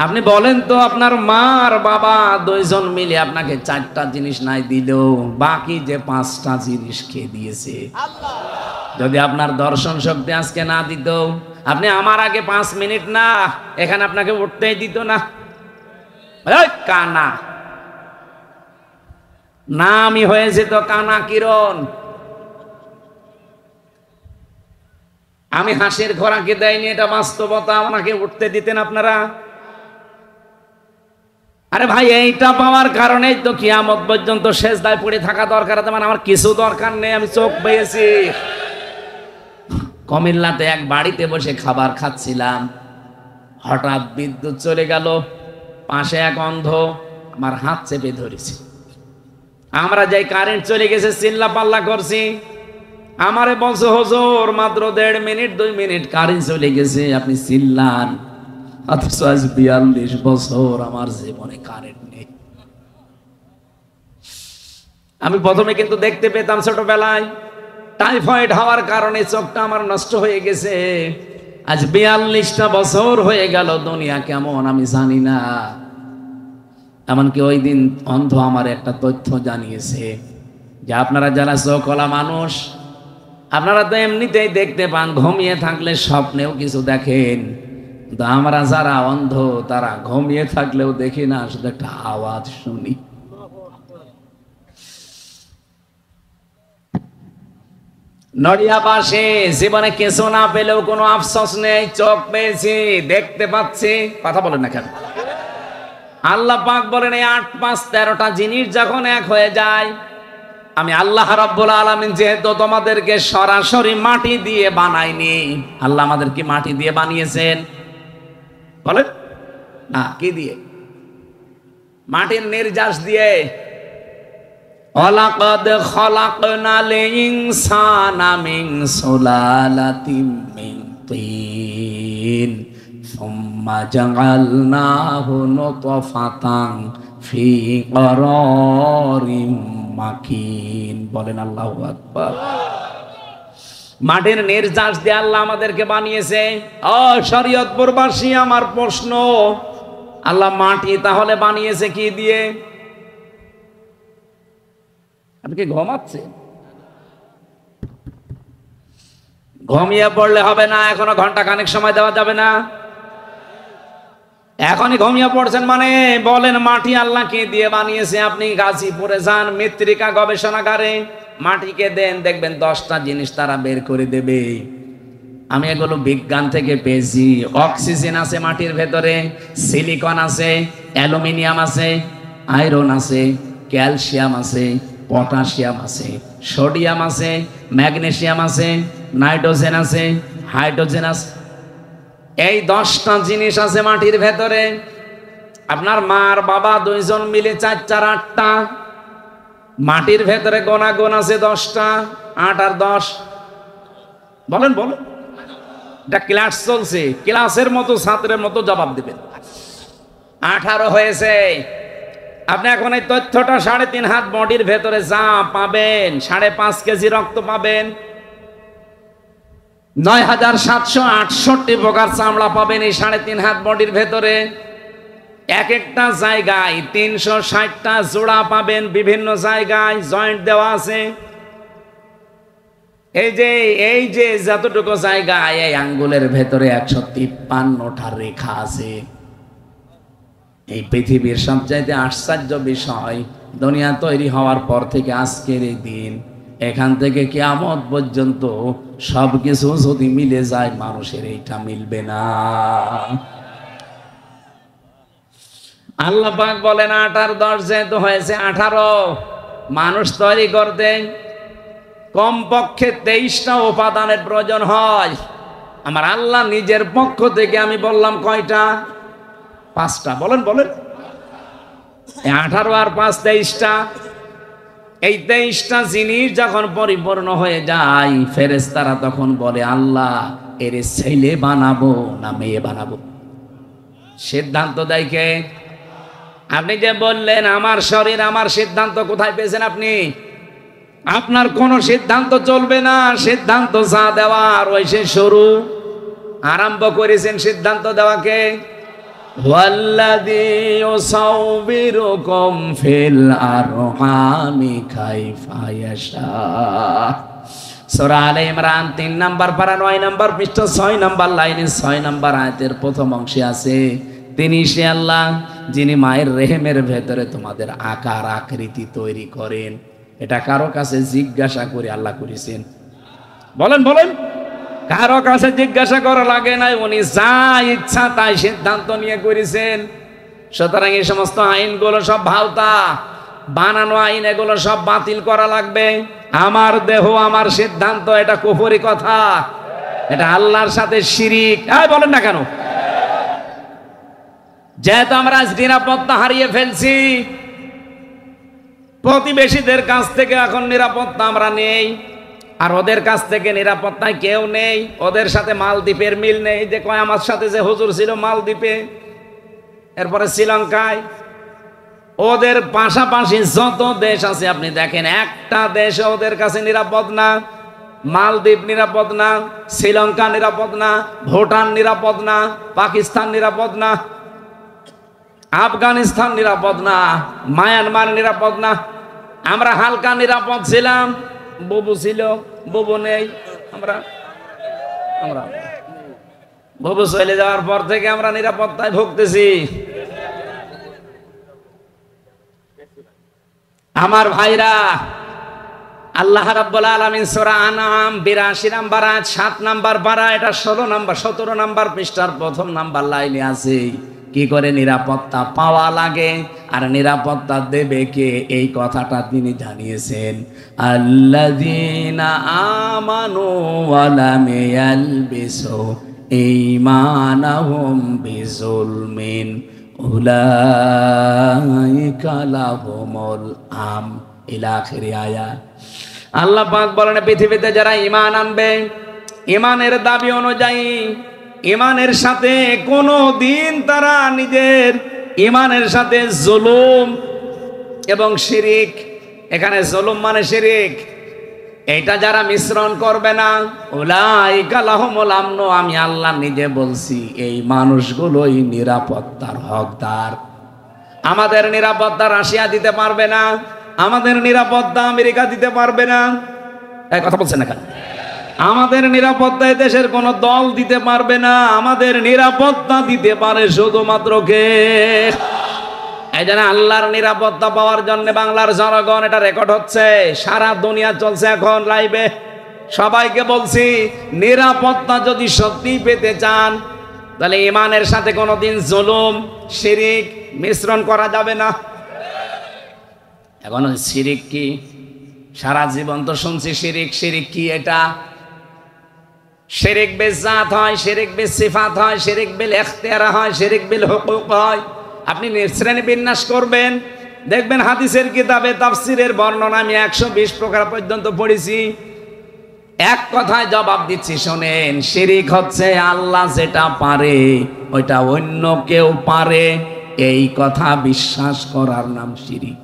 আপনি বলেন তো আপনার মা আর বাবা 2 জন মিলে আপনাকে 4টা জিনিস নাই দিলেও বাকি যে 5টা জিনিস খেয়ে দিয়েছে। যদি আপনার দর্শন শক্তি আজকে না দিত, আপনি আমার আগে 5 মিনিট না এখানে আপনাকে উঠতেই দিত না। কানা নামই হয়েছে তো কানা কিরণ। আমি হাসির খোরাকি দেয়নি, এটা বাস্তবতা। আমাকে উঠতে দিতেন আপনারা? আরে ভাই, এইটা পাওয়ার কারণেই তো কিয়ামত পর্যন্ত সেজদায় পড়ে থাকা দরকার। মানে আমার কিছু দরকার নেই, আমি চোখ পেয়েছি। কুমিল্লাতে এক বাড়িতে বসে খাবার খাচ্ছিলাম, হঠাৎ বিদ্যুৎ চলে গেল। পাশে এক অন্ধ আমার হাত চেপে ধরেছে। আমরা যাই কারেন্ট চলে গেছে, চিল্লা পাল্লা করছি। আমারে বলছে হুজুর মাত্র 1.5 মিনিট 2 মিনিট কারেন্ট চলে গেছে, আপনি চিল্লান। অথচ আজ 42 বছর আমার জীবনে কারেন্ট নেই। আমি প্রথমে কিন্তু দেখতে পেতাম ছোটবেলায়, টাইফয়েড হওয়ার কারণে চোখটা আমার নষ্ট হয়ে গেছে। আজ 42টা বছর হয়ে গেল, দুনিয়া কেমন আমি জানি না। এমনকি ওই দিন অন্ধ আমার একটা তথ্য জানিয়েছে যে আপনারা যারা চোখওয়ালা মানুষ, আপনারা তো এমনিতেই দেখতে পান, ঘুমিয়ে থাকলে স্বপ্নেও কিছু দেখেন, কিন্তু আমরা যারা অন্ধ তারা ঘুমিয়ে থাকলেও দেখি না, শুধু একটা আওয়াজ শুনি। নড়িয়া পাশে জীবনে কিছু না পেলেও কোনো আফসোস নেই, চোখ পেয়েছি, দেখতে পাচ্ছি। কথা বলেন না কেন? আল্লাহ পাক বলেন এই 8, 5, 13টা জিনিস যখন এক হয়ে যায়, আমি আল্লাহ রাব্বুল আলামিন যেহেতু তোমাদেরকে সরাসরি মাটি দিয়ে বানাইনি, আল্লাহ আমাদেরকে মাটি দিয়ে বানিয়েছেন। বলেন না, কি দিয়ে? মাটির নির্যাস দিয়ে। ওয়ালাকাদ খালাকনাল ইনসানা মিন সুলালাতিন মিন তিন সুম্মা জাআলনাহু নুতফাতান ফি করারিম মাকিন। বলেন আল্লাহু আকবার। মাটির নির্যাস দিয়ে আল্লাহ আমাদেরকে বানিয়েছে। ও শরীয়তপুরবাসী, আমার প্রশ্ন, আল্লাহ মাটি তাহলে বানিয়েছে কি দিয়ে? আপনি কি ঘুমাচ্ছেন? ঘুমিয়ে পড়লে হবে না, এখনো ঘন্টা খানেক সময় দেওয়া যাবে না। এখনই ঘুমিয়ে পড়ছেন মানে বলেন মাটি আল্লাহ কে দিয়ে বানিয়েছে? আপনি গাজীপুরে যান, মৃত্তিকা গবেষণাগারে, মাটিকে দেন, দেখবেন 10টা জিনিস তারা বের করে দেবে। আমি এগুলো বিজ্ঞান থেকে পেয়েছি। অক্সিজেন আছে মাটির ভেতরে, সিলিকন আছে, অ্যালুমিনিয়াম আছে, আয়রন আছে, ক্যালসিয়াম আছে, পটাশিয়াম আছে, সোডিয়াম আছে, ম্যাগনেসিয়াম আছে, নাইট্রোজেন আছে, হাইড্রোজেন আছে। এই 10টা জিনিস আছে মাটির ভেতরে। আপনার মার বাবা 2 জন মিলে 4, 4, 8টা। মাটির ভেতরে গোনা আছে 10টা। 8 আর 10 বলেন বলেন। এটা ক্লাস চলছে, ক্লাসের মতো ছাত্রের মতো জবাব দিবেন। 18 হয়েছে। আপনি এখন এই তথ্যটা 3.5 হাত বডির ভেতরে যা পাবেন, 5.5 কেজি রক্ত পাবেন, 9768 প্রকার চামড়া পাবেন এই 3.5 হাত বডির ভেতরে। এক একটা জায়গায় 360টা জোড়া পাবেন, বিভিন্ন জায়গায় জয়েন্ট দেওয়া আছে। এই যে যতটুকু জায়গায়, এই আঙ্গুলের ভেতরে 153টা রেখা আছে। এই পৃথিবীর সবচাইতে আশ্চর্য বিষয়, দুনিয়া তৈরি হওয়ার পর থেকে আজকের এই দিন, এখান থেকে কিয়ামত পর্যন্ত সবকিছু যদি মিলে যায়, মানুষের এইটা মিলবে না। আল্লাহ পাক বলেন 8 আর 10 যেহেতু হয়েছে 18, মানুষ তৈরি করতে কমপক্ষে 23টা উপাদানের প্রয়োজন হয়। আমার আল্লাহ নিজের পক্ষ থেকে আমি বললাম কয়টা? 5টা। বলেন বলেন। 18 আর 5 23টা। এই 23টা জিনিস যখন পরিপূর্ণ হয়ে যায়, ফেরেশতারা তখন বলে আল্লাহ এর ছেলে বানাবো না মেয়ে বানাবো? সিদ্ধান্ত দেয় কে? আপনি যে বললেন আমার শরীর আমার সিদ্ধান্ত, কোথায় পেয়েছেন আপনি? আপনার কোনো সিদ্ধান্ত চলবে না, সিদ্ধান্ত যা দেওয়ার ওই সে শুরু আরম্ভ করেছেন সিদ্ধান্ত দেওয়াকে। ওয়াল্লাযী ইউসাউবিরুকুম ফিল আরহামি কাইফা ইয়াশা। সূরা আলে ইমরান 3 নম্বর পারা 9 নম্বর পৃষ্ঠা 6 নম্বর লাইনে 6 নম্বর আয়াতের প্রথম অংশে আছে, তিনি সে আল্লাহ যিনি মায়ের রেহেমের ভেতরে তোমাদের আকার আকৃতি তৈরি করেন। এটা কারো কাছে জিজ্ঞাসা করে আল্লাহ করেছেন? বলেন বলেন। কারো কাছে জিজ্ঞাসা করা লাগে নাই, উনি যা ইচ্ছা তাই সিদ্ধান্ত নিয়ে করেছেন। সুতরাং এই সমস্ত আইনগুলো সব ভাওতা, বানানো আইন, এগুলো সব বাতিল করা লাগবে। আমার দেহ আমার সিদ্ধান্ত, এটা কুফরি কথা। এটা আল্লাহর সাথে শিরিক। বলেন না কেন? যেহেতু আমরা আজ নিরাপত্তা হারিয়ে ফেলছি, প্রতিবেশীদের কাছ থেকে এখন নিরাপত্তা আমরা নেই, আর ওদের কাছ থেকে নিরাপত্তায় কেউ নেই। ওদের সাথে মালদ্বীপের মিল নেই। যে কয় আমার সাথে যে হুজুর ছিল মালদ্বীপে, এরপরে শ্রীলঙ্কায়, ওদের পাশাপাশি যত দেশ আছে আপনি দেখেন, একটা দেশ ওদের কাছে নিরাপদ না। মালদ্বীপ নিরাপদ না, শ্রীলঙ্কা নিরাপদ না, ভুটান নিরাপদ না, পাকিস্তান নিরাপদ না, আফগানিস্তান নিরাপদ না, মায়ানমার নিরাপদ না। আমরা হালকা নিরাপদ ছিলাম, বুবু ছিল, বুবু নেই। আমরা বুবু চলে যাওয়ার পর থেকে আমরা নিরাপত্তায় ভুগতেছি। আমার ভাইরা, আল্লাহ রাব্বুল আলামিন সূরা আনআম 82 নাম্বার আয়াত 7 নাম্বার পারা, এটা 17 নাম্বার পৃষ্ঠার প্রথম নাম্বার লাইনে আছে কি করে নিরাপত্তা পাওয়া লাগে আর নিরাপত্তা দেবে কে, এই কথাটা তিনি জানিয়েছেন। আল্লাযীনা আমানু ওয়া লাম ইয়ালবিসু ঈমানাহুম বিযুলমিন উলাইকা লাহুমুল আম ইলা আখির আয়াত। আল্লাহ পাক বলেন, পৃথিবীতে যারা ঈমান আনবে, ঈমানের দাবি অনুযায়ী ঈমানের সাথে কোনো দিন তারা নিজের ঈমানের সাথে জুলুম এবং শিরিক, এখানে জুলুম মানে শিরিক, এটা যারা মিশ্রণ করবে না, উলাইকা লাহুমুল আমন, আমি আল্লাহ নিজে বলছি এই মানুষগুলোই নিরাপত্তার হকদার। আমাদের নিরাপত্তা রাশিয়া দিতে পারবে না, আমাদের নিরাপত্তা আমেরিকা দিতে পারবে না। এই কথা বলছেন না কেন? আমাদের নিরাপত্তা দেশের কোন দল দিতে পারবে না, আমাদের নিরাপত্তা দিতে পারে শুধুমাত্র কে? এই জন্য আল্লাহর নিরাপত্তা পাওয়ার জন্য বাংলার জনগণ, এটা রেকর্ড হচ্ছে, সারা দুনিয়া চলছে এখন লাইভে, সবাইকে বলছি, নিরাপত্তা যদি সত্যি পেতে চান তাহলে ঈমানের সাথে কোনোদিন জুলুম শিরিক মিশ্রণ করা যাবে না। এখন শিরিক কি? সারা জীবন তো শুনছি শিরিক। শিরিক কি? এটা শিরিক বিল জাত হয়, শিরিক বিল সিফাত হয়, শিরিক বিল ইখতিয়ার হয়, শিরিক বিল হুকুক হয়। আপনি শ্রেণী বিন্যাস করবেন, দেখবেন হাদিসের কিতাবে তাফসিরের বর্ণনা আমি 120 প্রকার পর্যন্ত পড়েছি। এক কথায় জবাব দিচ্ছি, শোনেন, শিরিক হচ্ছে আল্লাহ যেটা পারে ওইটা অন্য কেউ পারে, এই কথা বিশ্বাস করার নাম শিরিক।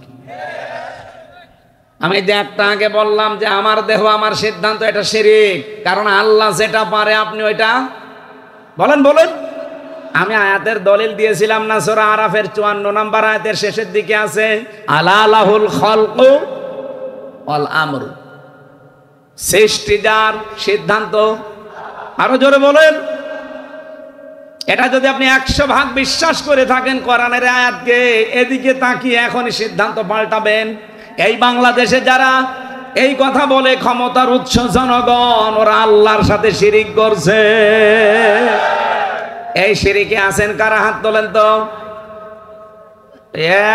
আমি যে একটা আগে বললাম যে আমার দেহ আমার সিদ্ধান্ত, এটা শিরিক, কারণ আল্লাহ যেটা পারে আপনি ওইটা বলেন। আমি আয়াতের দলিল দিয়েছিলাম না, সূরা আরাফের 54 নম্বর আয়াতের শেষের দিকে আছে, আলা লাহুল খালকু ওয়াল আমরু, সৃষ্টি যার, সিদ্ধান্ত আরো জোরে বলেন। এটা যদি আপনি 100 ভাগ বিশ্বাস করে থাকেন কোরআনের আয়াতকে, এদিকে তাকিয়ে এখনই সিদ্ধান্ত পাল্টাবেন। এই বাংলাদেশে যারা এই কথা বলে ক্ষমতার উৎস জনগণ, ওরা আল্লাহর সাথে শিরিক করছে। এই শিরিকে আছেন কারা? হাত তোলেন তো।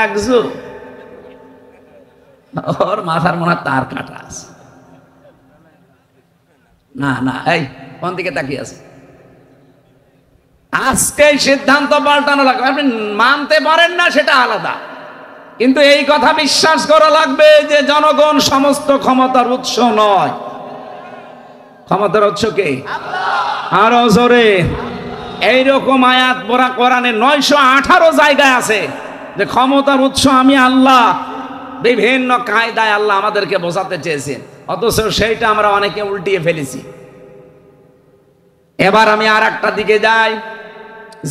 একজু ওর মাথার মনে তার কাটা আছে না, এই কোন দিকে তাকিয়ে আছে? আজকে সিদ্ধান্ত পাল্টানো লাগবে। আপনি মানতে পারেন না সেটা আলাদা, কিন্তু এই কথা বিশ্বাস করা লাগবে যে জনগণ সমস্ত ক্ষমতার উৎস নয়। ক্ষমতার উৎস কে? আরো জোরে। এইরকম আয়াত পড়া কোরআনে 918 জায়গায় আছে যে ক্ষমতার উৎস আমি আল্লাহ। বিভিন্ন কায়দায় আল্লাহ আমাদেরকে বোঝাতে চেয়েছেন, অথচ সেইটা আমরা অনেকে উল্টিয়ে ফেলেছি। এবার আমি আর একটা দিকে যাই।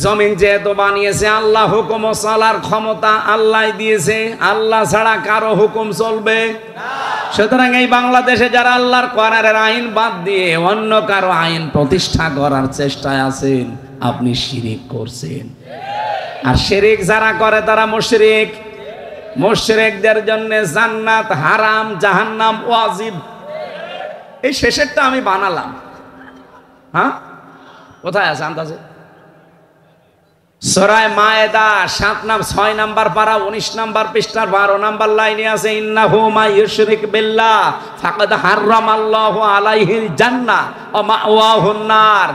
জমিন যেহেতু বানিয়েছে আল্লাহ, হুকুম ও চলার ক্ষমতা আল্লাহ দিয়েছে, আল্লাহ ছাড়া কারো হুকুম চলবে না। সুতরাং এই বাংলাদেশে যারা আল্লাহর কোরআনের আইন বাদ দিয়ে অন্য কারো আইন প্রতিষ্ঠা করার চেষ্টায় আছেন, আপনি শিরিক করছেন। আর শিরিক যারা করে তারা মুশরিক। মুশরিকদের জন্য জান্নাত হারাম, জাহান্নাম ওয়াজিব। এই শেষেরটা আমি বানালাম। হ্যাঁ, কোথায় আছে আন্দাজে? সূরা মায়েদা 6 নাম্বার পারা 19 নাম্বার পৃষ্ঠার 12 নাম্বার লাইনে আছে, ইন্নাহু মা ইউশরিক বিল্লাহ ফাকাদ হারামাল্লাহু আলাইহিল জান্নাহ ওয়া মাওয়াহুন নার।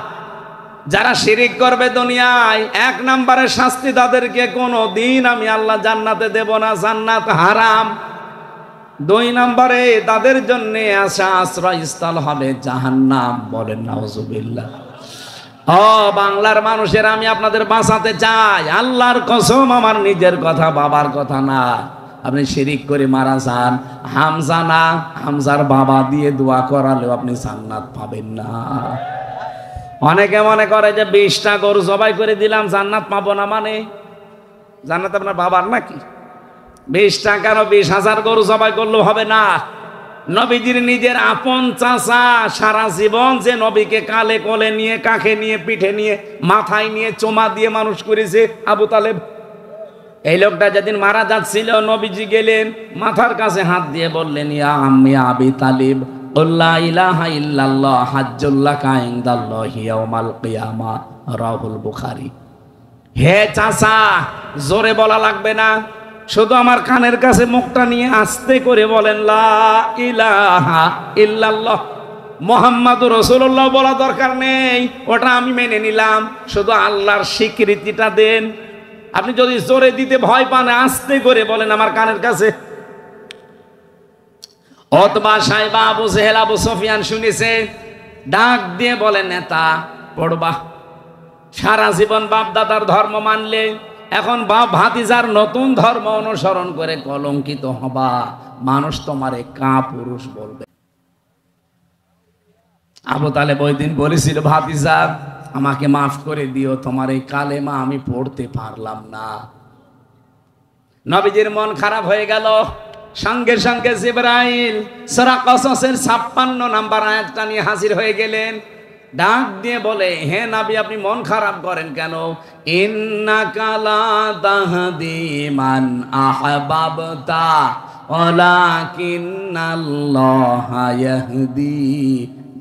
যারা শিরিক করবে দুনিয়ায়, 1 নম্বরের শাস্তি তাদেরকে কোনোদিন আমি আল্লাহ জান্নাতে দেব না, জান্নাত হারাম। 2 নম্বরে তাদের জন্য আশ্রয়স্থল হবে জাহান্নাম। বলেন নাউজুবিল্লাহ। ও বাংলার মানুষের, আমি আপনাদের বাঁচাতে চাই, আল্লাহর কসম, আমার নিজের কথা, বাবার কথা না। আপনি শিরিক করে মারা যান, হামজা না, হামজার বাবা দিয়ে দোয়া করালেও আপনি জান্নাত পাবেন না। অনেকে মনে করে যে 20টা গরু জবাই করে দিলাম জান্নাত পাবো না, মানে জান্নাত আপনার বাবার নাকি? 20 টাকা 20,000 গরু জবাই করলেও হবে না। নবীজির নিজের আপন চাচা সারা জীবন যে নবীকে কালে কোলে নিয়ে, কাঁখে নিয়ে, পিঠে নিয়ে, মাথায় নিয়ে, চোমা দিয়ে মানুষ করেছে, আবু তালেব। এই লোকটা যেদিন মারা যাচ্ছিল, নবীজি গেলেন, মাথার কাছে হাত দিয়ে বললেন, ইয়া আম্মি আবি তালিব লা ইলাহা ইল্লাল্লাহ হাজ্জুল্লাকা ইনদাল্লাহি ইয়াউমাল কিয়ামা, রাহুল বুখারী। হে চাচা, জোরে বলা লাগবে না, শুধু আমার কানের কাছে মুখটা নিয়ে আস্তে করে বলেন লা ইলাহা ইল্লাল্লাহ মুহাম্মাদুর রাসূলুল্লাহ বলা দরকার নেই, ওটা আমি মেনে নিলাম, শুধু আল্লাহর স্বীকৃতিটা দেন। আপনি যদি জোরে দিতে ভয় পান, আস্তে করে বলেন আমার কানের কাছে। অতবা সাইবা, আবু জেহেল, আবু সুফিয়ান শুনেছে, ডাক দিয়ে বলে, নেতা পড়বা, সারা জীবন বাপ দাদার ধর্ম মানলে, এখন বাপ ভাতিজার নতুন ধর্ম অনুসরণ করে কলঙ্কিত হবা, মানুষ তোমারে কাপুরুষ বলবে। আবু তালেব ওই দিন বলেছিল, ভাতিজা আমাকে মাফ করে দিও, তোমার এই কালেমা আমি পড়তে পারলাম না। নবীজির মন খারাপ হয়ে গেল। সঙ্গে সঙ্গে জিবরাইল সূরা কসসের 56 নাম্বার আয়াতটা নিয়ে হাজির হয়ে গেলেন। ডাক দিয়ে বলে, হে নবী, আপনি মন খারাপ করেন কেন? ইন্নাকা লা তাহদি মান আহবাবতা ওয়ালাকিন্নাল্লাহা ইয়াহদি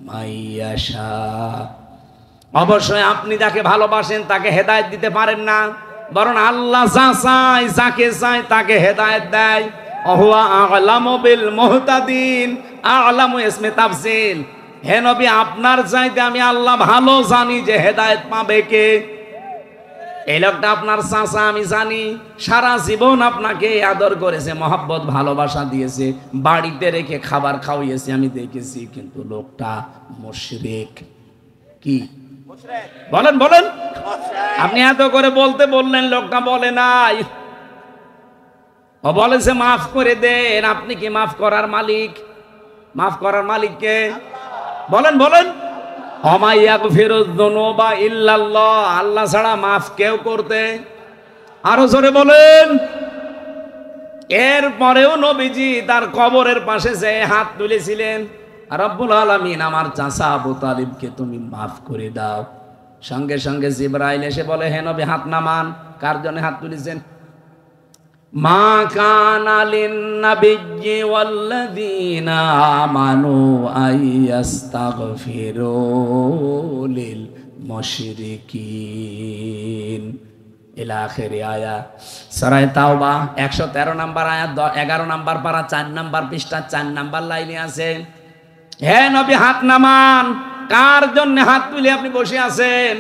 মাইয়াশা। অবশ্যই আপনি যাকে ভালোবাসেন তাকে হেদায়েত দিতে পারেন না, বরং আল্লাহ যা চায়, যাকে চায় তাকে হেদায়েত দেয়। ওহুয়া আ'লামু বিল মুহতাদিন, আ'লামু ইসমে তাফসিল। হে নবী, আপনার চাইতে আমি আল্লাহ ভালো জানি যে হেদায়েত পাবে কে। এই লোকটা আপনার চাচা, আমি জানি, সারা জীবন আপনাকে আদর করেছে, মহব্বত ভালোবাসা দিয়েছে, বাড়িতে রেখে খাবার খাওয়িয়েছে, আমি দেখেছি, কিন্তু লোকটা মুশরিক। কি বলেন বলেন? আপনি এত করে বলতে বললেন, লোকটা বলে নাই, ও বলেছে মাফ করে দেন। আপনি কি মাফ করার মালিক? মাফ করার মালিক কে? বলেন বলেন। ওমা ইয়াগফিরুয যুনুবা ইল্লাল্লাহ, আল্লাহ ছাড়া মাফ কেউ করতে? আরো জোরে বলেন। এরপরেও নবীজি তার কবরের পাশে যে হাত তুলেছিলেন, রব্বুল আলামিন আমার চাচা আবু তালিবকে তুমি মাফ করে দাও। সঙ্গে সঙ্গে জিবরাইল এসে বলে, হে নবী, হাত নামান। কার জন্য হাত তুলেছেন? মা কানা লিন-নাবিয়্যি ওয়াল্লাযীনা আমানু আইয়াস্তাগফিরু লিল মুশরিকিন ইলা আখিরি আয়াত। সূরা তাওবা 113 নাম্বার আয়াত, 11 নাম্বার পারা, 4 নাম্বার পৃষ্ঠা, 4 নাম্বার লাইনে আছে। হে নবী, হাত নামান। কার জন্য হাত তুলে আপনি বসে আছেন?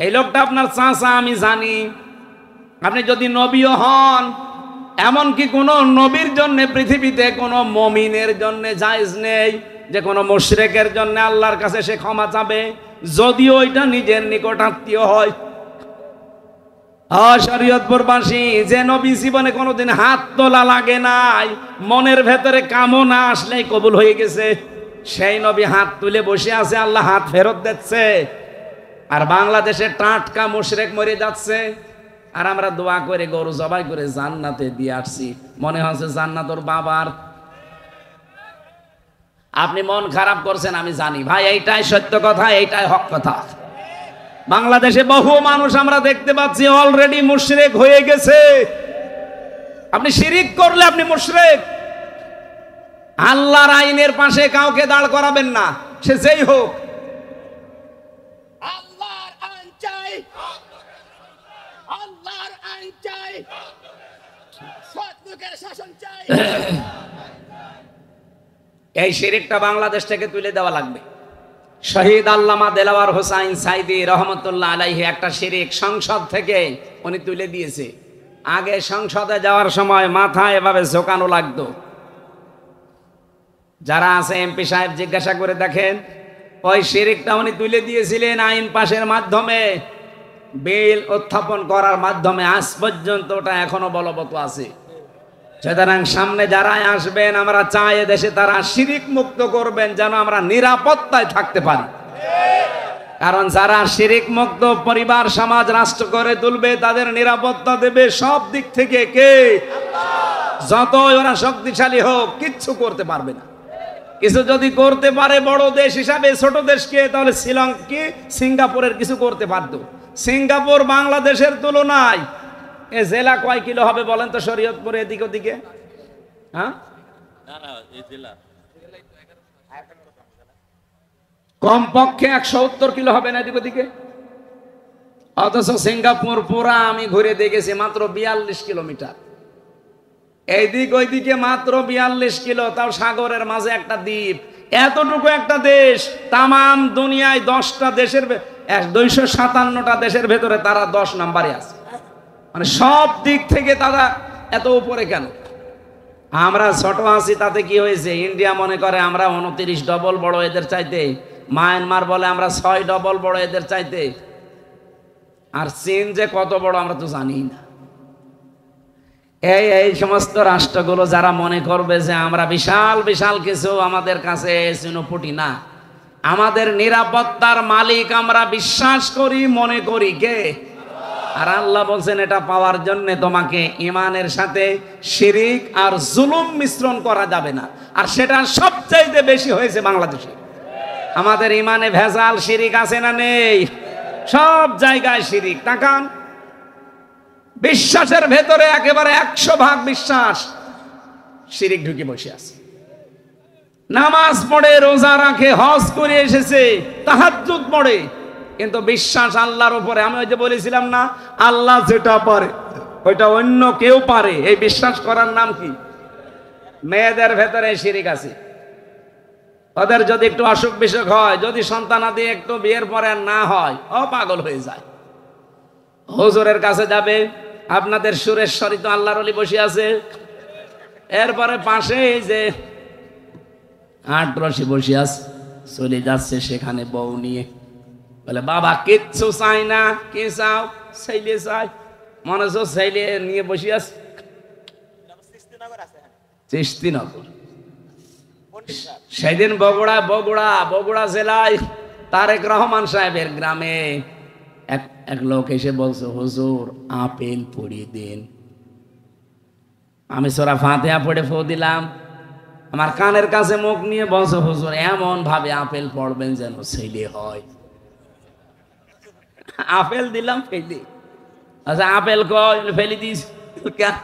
এই লোকটা আপনার চাচা, আমি জানি। আপনি যদি নবীও হন, এমনকি কোন নবীর জন্য পৃথিবীতে কোন মুমিনের জন্য জায়েজ নেই যে কোন মুশরিকের জন্য আল্লাহর কাছে সে ক্ষমা চাবে, যদিও এটা নিজের নিকটাত্মীয় হয়। শরীয়তপুরবাসী, যে নবী জীবনে কোনোদিন হাত তোলা লাগে নাই, মনের ভেতরে কামনা আসলেই কবুল হয়ে গেছে, সেই নবী হাত তুলে বসে আছে, আল্লাহ হাত ফেরত দিচ্ছে। আর বাংলাদেশে টাটকা মুশরিক মরে যাচ্ছে, আর আমরা দোয়া করে গরু জবাই করে জান্নাতে দিয়ে আসছি, মনে হচ্ছে জান্নাত ওর বাবার। আপনি মন খারাপ করছেন, আমি জানি ভাই, এইটাই সত্য কথা, এইটাই হক কথা। বাংলাদেশে বহু মানুষ আমরা দেখতে পাচ্ছি অলরেডি মুশরিক হয়ে গেছে। আপনি শিরিক করলে আপনি মুশরিক। আল্লাহর আইনের পাশে কাউকে দাঁড় করাবেন না, সে যেই হোক। আল্লাহর আইন চাই, এই শিরিকটা বাংলাদেশ থেকে তুলে দেওয়া লাগবে। শহীদ আল্লামা দেলাওয়ার হোসাইন সাইদি রহমতুল্লাহ আলাইহি একটা শিরিক সংসদ থেকে উনি তুলে দিয়েছে। আগে সংসদে যাওয়ার সময় মাথা এভাবে ঝোকানো লাগতো। যারা আছে এমপি সাহেব জিজ্ঞাসা করে দেখেন, ওই শিরিকটা উনি তুলে দিয়েছিলেন আইন পাশের মাধ্যমে, বিল উত্থাপন করার মাধ্যমে। আজ পর্যন্ত ওটা এখনো বলবৎ আছে। সুতরাং সামনে যারা আসবেন, আমরা চাই দেশে তারা শিরিক মুক্ত করবেন, যেন আমরা নিরাপত্তায় থাকতে পারি। কারণ যারা শিরিক মুক্ত পরিবার, সমাজ, রাষ্ট্র করে তুলবে, তাদের নিরাপত্তা দেবে সব দিক থেকে কে? যতই ওরা শক্তিশালী হোক, কিচ্ছু করতে পারবে না। কিছু যদি করতে পারে বড় দেশ হিসাবে ছোট দেশকে, তাহলে শ্রীলঙ্কা, সিঙ্গাপুরের কিছু করতে পারত। সিঙ্গাপুর বাংলাদেশের তুলনায় এ জেলা কয় কিলো হবে বলেন তো? শরীয়তপুরে এদিক ওদিকে, হ্যাঁ, কমপক্ষে 170 কিলো হবে না এদিক ওদিকে। অথচ সিঙ্গাপুর পুরা আমি ঘুরে দেখেছি মাত্র 42 কিলোমিটার। এইদিক ওইদিকে মাত্র 42 কিলো, তাও সাগরের মাঝে একটা দ্বীপ। এতটুকু একটা দেশ, তামাম দুনিয়ায় 10টা দেশের 257টা দেশের ভেতরে তারা 10 নম্বরে আছে। মানে সব দিক থেকে তারা এত উপরে কেন? আমরা ছোট আছি, তাতে কি হয়েছে? ইন্ডিয়া মনে করে আমরা 29 ডবল বড় এদের চাইতে, মায়ানমার বলে আমরা 6 ডবল বড় এদের চাইতে, আর চীন যে কত বড় আমরা তো জানি না। এই সমস্ত রাষ্ট্রগুলো যারা মনে করবে যে আমরা বিশাল বিশাল কিছু, আমাদের কাছে চিনোপুটি না। আমাদের নিরাপত্তার মালিক আমরা বিশ্বাস করি, মনে করি কে? আর আল্লাহ বলছেন এটা পাওয়ার জন্য তোমাকে ইমানের সাথে শিরিক আর জুলুম মিশ্রণ করা যাবে না। আর সেটা সবচাইতে বেশি হয়েছে বাংলাদেশে। আমাদের ইমানে ভেজাল, শিরিক আছে না নেই? সব জায়গায় শিরিক। তাকান, বিশ্বাসের ভেতরে একেবারে 100% বিশ্বাস, শিরিক ঢুকে বসে আছে। নামাজ পড়ে, রোজা রাখে, হজ করে এসেছে, তাহাজ্জুদ পড়ে, কিন্তু বিশ্বাস আল্লাহর উপরে। আমি ওই যে বলেছিলাম না, আল্লাহ যেটা পারে ওইটা অন্য কেউ পারে। এই বিশ্বাস করার নাম কি? মেয়েদের ভেতরে শিরিক আছে। ওদের যদি একটু অসুখ বিসুখ হয়, যদি সন্তানাদি একটু বিয়ের পরে না হয়, ও পাগল হয়ে যায়। হুজুরের কাছে যাবে, আপনাদের সুরেশ্বরী তো আল্লাহর ওলি বসে আছে, এরপরে পাশে এই যে আটরসি বসে আছে, চলে যাচ্ছে সেখানে বউ নিয়ে। বলে বাবা কিচ্ছু চাই না, কি চাও? ছেলে চাই। মনে হচ্ছে ছেলে নিয়ে বসে আছে চিস্তিনগর। সেদিন বগুড়া জেলায় তারেক রহমান সাহেবের গ্রামে এক লোক এসে বলছে, হুজুর আপেল পড়িয়ে দিন। আমি সূরা ফাতিহা পড়ে ফু দিলাম। আমার কানের কাছে মুখ নিয়ে বলছে, হুজুর এমন ভাবে আপেল পড়বেন যেন ছেলে হয়। আপেল দিলাম, ফেলি। আচ্ছা আপেল কই? ফেলি দিস কেন?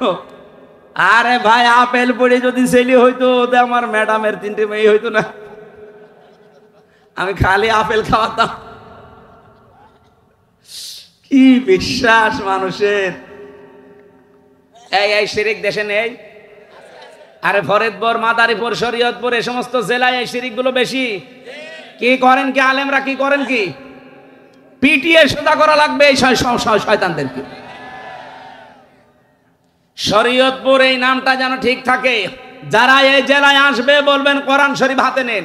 আরে ভাই, আপেল পড়ে যদি ছেলে হইতো, আমার ম্যাডামের 3টে মেয়ে হইতো না? আমি খালি আপেল খাওয়াতাম। কি বিশ্বাস মানুষের! এই শিরিক দেশে নেই? আরে ফরিদপুর, মাদারীপুর, শরীয়তপুর, এই সমস্ত জেলায় এই শিরিক গুলো বেশি। কি করেন কি আলেমরা? কি করেন কি? পিটিয়ে সোজা করা লাগবে এই শয়তানদেরকে। শরীয়তপুর এই নামটা যেন ঠিক থাকে। যারা এই জেলায় আসবে বলবেন কোরআন শরীফ হাতে নেন।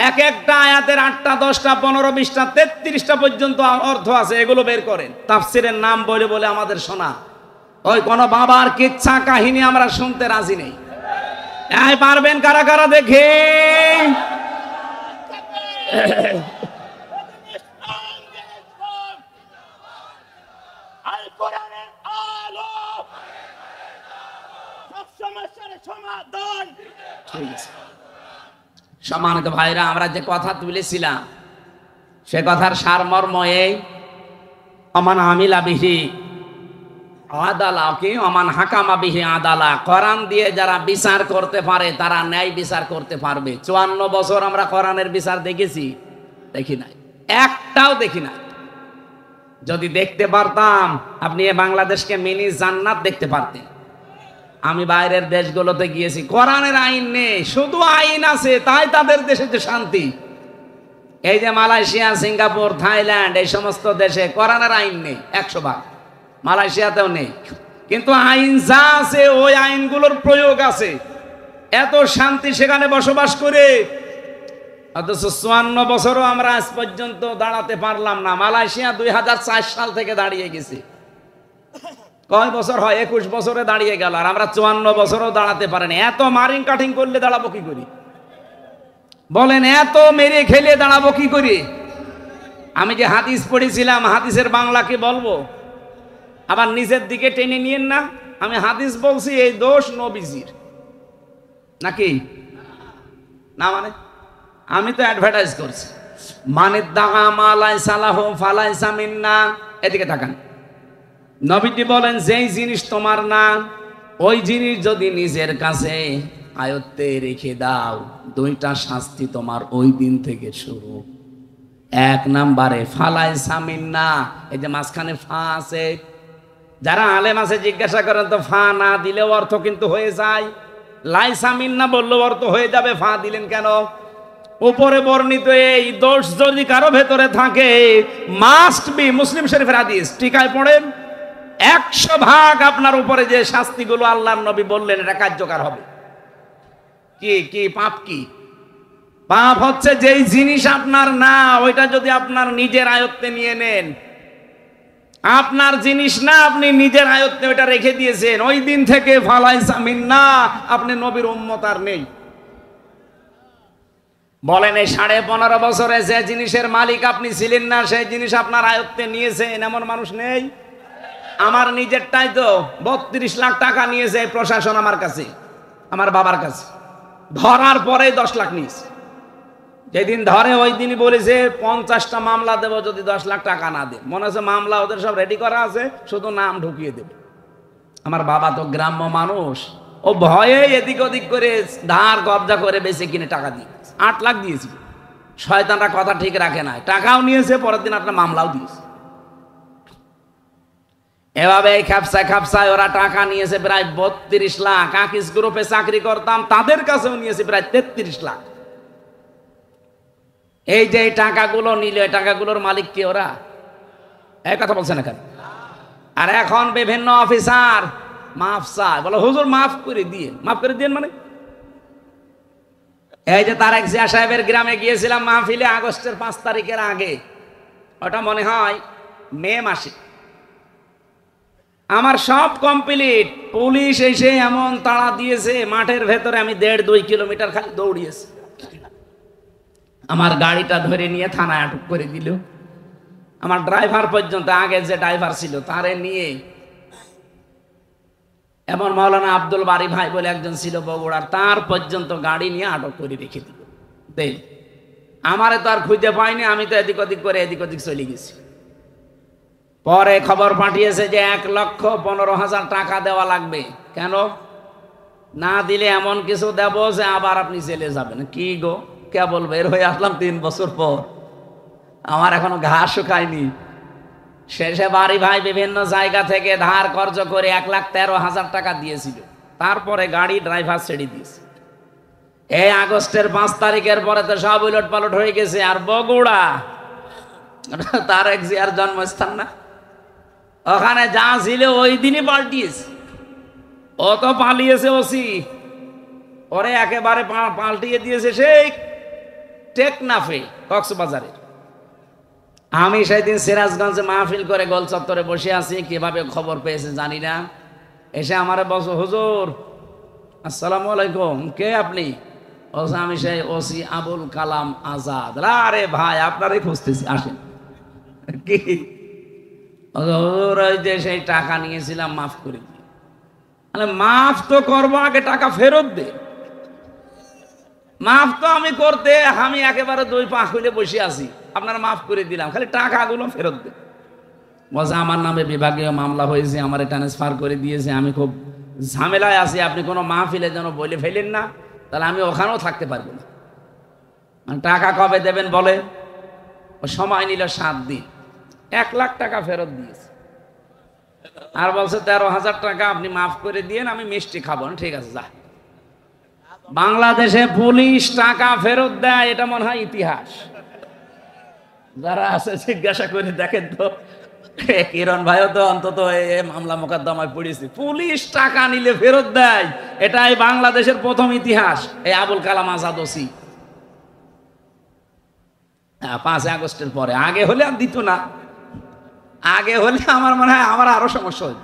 এক একটা আয়াতের 8টা, 10টা, 15, 20টা, 33টা পর্যন্ত অর্থ আছে, এগুলো বের করেন। তাফসিরের নাম বলে বলে আমাদের শোনা, ওই কোন বাবার কিচ্ছা কাহিনী আমরা শুনতে রাজি নেই। পারবেন কারা কারা দেখে? সম্মানিত ভাইরা, আমরা যে কথা তুলেছিলাম সে কথার সারমর্ম এই, অমান আমিলা বিহি আদালা, কি অমান হাকামা বিহি আদালা। কোরআন দিয়ে যারা বিচার করতে পারে তারা ন্যায় বিচার করতে পারবে। 54 বছর আমরা কোরআনের বিচার দেখেছি? দেখি নাই, একটাও দেখি নাই। যদি দেখতে পারতাম আপনি এ বাংলাদেশকে মিনি জান্নাত দেখতে পারতেন। আমি বাইরের দেশগুলোতে গিয়েছি, কোরআনের আইন নেই, শুধু আইন আছে, তাই তাদের দেশে যে শান্তি। এই যে মালয়েশিয়া, সিঙ্গাপুর, থাইল্যান্ড, এই সমস্ত দেশে কোরআনের আইন নেই 100%, মালয়েশিয়াতেও নেই, কিন্তু আইন যা আছে ওই আইনগুলোর প্রয়োগ আছে। এত শান্তি সেখানে বসবাস করে, অথচ 54 বছরও আমরা আজ পর্যন্ত দাঁড়াতে পারলাম না। মালয়েশিয়া 2004 সাল থেকে দাঁড়িয়ে গেছে। কয় বছর হয়? 21 বছরে দাঁড়িয়ে গেল, আর আমরা 54 বছরও দাঁড়াতে পারিনি। এত মারিং কাটিং করলে দাঁড়াবো কি করি বলেন? এত মেরে খেলে দাঁড়াবো কি করি? আমি যে হাদিস পড়েছিলাম, হাদিসের বাংলা কি বলবো? আবার নিজের দিকে টেনে নিয়েন না। আমি হাদিস বলছি, এই দোষ নবীজির নাকি না? মানে আমি তো অ্যাডভার্টাইজ করছি, মানে দাগা মালাই সালাহ ফালাইসা মিন্না। এদিকে তাকান, নবীজি বলেন যেই জিনিস তোমার না, ওই জিনিস যদি নিজের কাছে আয়ত্তে রেখে দাও, দুইটা শাস্তি তোমার ওই দিন থেকে শুরু। 1 নম্বরে ফালাইসা মিন্না, এই যে মাঝখানে ফা আছে, যারা আলেম আছে জিজ্ঞাসা করেন তো ফা না দিলেও অর্থ কিন্তু হয়ে যায়, লাইসা মিন্না বললেও অর্থ হয়ে যাবে, ফা দিলেন কেন? উপরে বর্ণিত এই দোষ যদি কারো ভেতরে থাকে, মাস্ট বি, মুসলিম শরীফের হাদিস, টিকায় পড়েন, 100% আপনার উপরে যে শাস্তিগুলো আল্লাহর নবী বললেন এটা কার্যকর হবে। কি কি পাপ? কি পাপ? হচ্ছে যেই জিনিস আপনার না, ওইটা যদি আপনার নিজের আয়ত্তে নিয়ে নেন। আপনার জিনিস না, আপনি নিজের আয়ত্তে ওইটা রেখে দিয়েছেন, ওই দিন থেকে ফালাইসা মিন্না, আপনি নবীর উম্মত আর নেই। বলেন এই 15.5 বছরে যে জিনিসের মালিক আপনি ছিলেন না, সেই জিনিস আপনার আয়ত্তে নিয়েছেন এমন মানুষ নেই। আমার নিজেরটাই তো 32 লাখ টাকা নিয়েছে প্রশাসন আমার কাছে, আমার বাবার কাছে, ধরার পরে 10 লাখ নিয়েছে। যেদিন ধরে ওই দিনই বলেছে 50টা মামলা দেবো যদি 10 লাখ টাকা না দে। মনে হচ্ছে মামলা ওদের সব রেডি করা আছে, শুধু নাম ঢুকিয়ে দেবে। আমার বাবা তো গ্রাম্য মানুষ, ও ভয়ে এদিক ওদিক করে ধার কবজা করে বেশি কিনে টাকা দিয়ে 8 লাখ দিয়েছিল। শয়তানরা কথা ঠিক রাখে না, টাকাও নিয়েছে, পরের দিন একটা মামলাও দিয়েছে। এভাবে এই খাপসায় খাপসায় ওরা টাকা নিয়েছে প্রায় 32 লাখ। আকিস গ্রুপে চাকরি করতাম, তাদের কাছেও নিয়েছে প্রায় 33 লাখ। এই যে টাকাগুলো নিল, এই টাকাগুলোর মালিক কি ওরা? এই কথা বলছেন এখানে। আর এখন বিভিন্ন অফিসার মাফ চায়, বলো হুজুর মাফ করে দিয়ে, মাফ করে দিন মানে। এই যে তারেক জিয়া সাহেবের গ্রামে গিয়েছিলাম মাহফিলে, আগস্টের 5 তারিখের আগে, ওটা মনে হয় মে মাসে। আমার সব কমপ্লিট, পুলিশ এসে এমন তাড়া দিয়েছে মাঠের ভেতরে, আমি 1.5-2 কিলোমিটার খালি দৌড়িয়েছি। আমার গাড়িটা ধরে নিয়ে থানায় আটক করে দিল। আমার ড্রাইভার পর্যন্ত, আগে যে ড্রাইভার ছিল তারে নিয়ে, এমন মাওলানা আব্দুল বারি ভাই বলে একজন ছিল বগুড়ার, তার পর্যন্ত গাড়ি নিয়ে আটক করে রেখে দিল। দেখ, আমারে তো আর খুঁজে পাইনি, আমি তো এদিক ওদিক করে এদিক ওদিক চলে গেছি। পরে খবর পাঠিয়েছে যে 1,15,000 টাকা দেওয়া লাগবে। কেন? না দিলে এমন কিছু দেব যে আবার আপনি জেলে যাবেন। কি গো, কেবল বের হয়ে আসলাম 3 বছর পর, আমার এখনো ঘাস শুকায়নি। শেষে বাড়ি ভাই বিভিন্ন জায়গা থেকে ধার কর্জ করে 1,13,000 টাকা দিয়েছিল। তারপরে গাড়ি ড্রাইভার ছেড়ে দিয়েছে। এই আগস্টের 5 তারিখের পরে তো সব উলট পালট হয়ে গেছে। আর বগুড়া তারেক জিয়ার জন্মস্থান না, ওখানে যা ছিল ওই দিনই পাল্টিয়েছে। ও তো পালিয়েছে ওসি, ওরে একেবারে পাল্টিয়ে দিয়েছে সেই টেকনাফে, কক্সবাজারে। আমি সেদিন সিরাজগঞ্জে মাহফিল করে গোল চত্বরে বসে আছি, কিভাবে খবর পেয়েছে জানি না, এসে আমারে বলছো হুজুর আসসালামু আলাইকুম, কে আপনি? বলছে আমি সেই ওসি আবুল কালাম আজাদ। আরে ভাই আপনারই খুঁজতেছি, আসেন। কি হুজুর, ওই যে সেই টাকা নিয়েছিলাম মাফ করে দিই। মাফ তো করবো, আগে টাকা ফেরত দে। মাফ তো আমি করতে, আমি একেবারে 2 পা খুলে বসে আছি, আপনারা মাফ করে দিলাম, খালি টাকাগুলো ফেরত দে। বলছে আমার নামে বিভাগীয় মামলা হয়েছে, আমার ট্রান্সফার করে দিয়েছে, আমি খুব ঝামেলায় আছি, আপনি কোনো মাহফিলে যেন বলে ফেলেন না, তাহলে আমি ওখানেও থাকতে পারবো না। মানে টাকা কবে দেবেন বলে? ও সময় নিল 7 দিন। 1 লাখ টাকা ফেরত দিয়েছে, আর বলছে 13,000 টাকা আপনি মাফ করে দিয়েন, আমি মিষ্টি খাবো না। ঠিক আছে, যা। বাংলাদেশে পুলিশ টাকা ফেরত দেয়, এটা মনে হয় ইতিহাস। যারা আছে জিজ্ঞাসা করে দেখেন তো, কিরণ ভাইও তো অন্তত মামলা মোকদ্দমায় পড়েছে, পুলিশ টাকা নিলে ফেরত দেয়, এটাই বাংলাদেশের প্রথম ইতিহাস। এই আবুল কালাম আজাদ ওসি 5 আগস্টের পরে, আগে হলে আর দিত না, আগে হলে আমার মনে হয় আমার আরো সমস্যা হইত।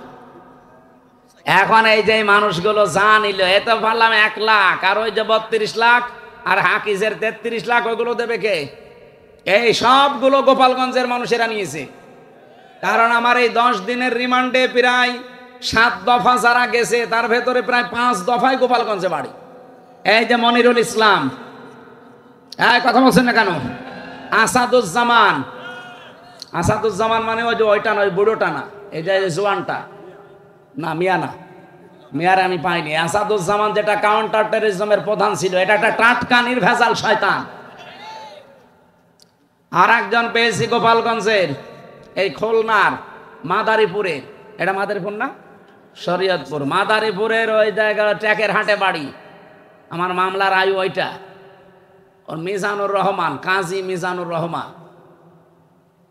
এখন এই যে মানুষগুলো যা নিল, এ তো বললাম 1 লাখ, আর ওই যে 32 লাখ আর হাকিজের 33 লাখ, ওইগুলো দেবে কে? এই সবগুলো গোপালগঞ্জের মানুষেরা নিয়েছে। কারণ আমার এই 10 দিনের রিমান্ডে প্রায় 7 দফা যারা গেছে, তার ভেতরে প্রায় 5 দফায় গোপালগঞ্জে বাড়ি। এই যে মনিরুল ইসলাম, কথা বলছেন না কেন? আসাদুজ্জামান, আসাদুজ্জামান মানে ওই যে ওইটা নয়, বুড়োটা না, এই যে জোয়ানটা না, মিয়ানা, মিয়ার আমি পাইনি। আসাদুজ্জামান যেটা কাউন্টার টেররিজমের প্রধান ছিল, এটা একটা টাটকা নির্ভেজাল শয়তান। আর একজন পেয়েছি গোপালগঞ্জের, এই খুলনার মাদারীপুরে, এটা মাদারীপুর না, শরীয়তপুর, মাদারীপুরের ওই জায়গা ট্র্যাকের হাটে বাড়ি। আমার মামলার আয়ু ওইটা, ওর মিজানুর রহমান, কাজী মিজানুর রহমান।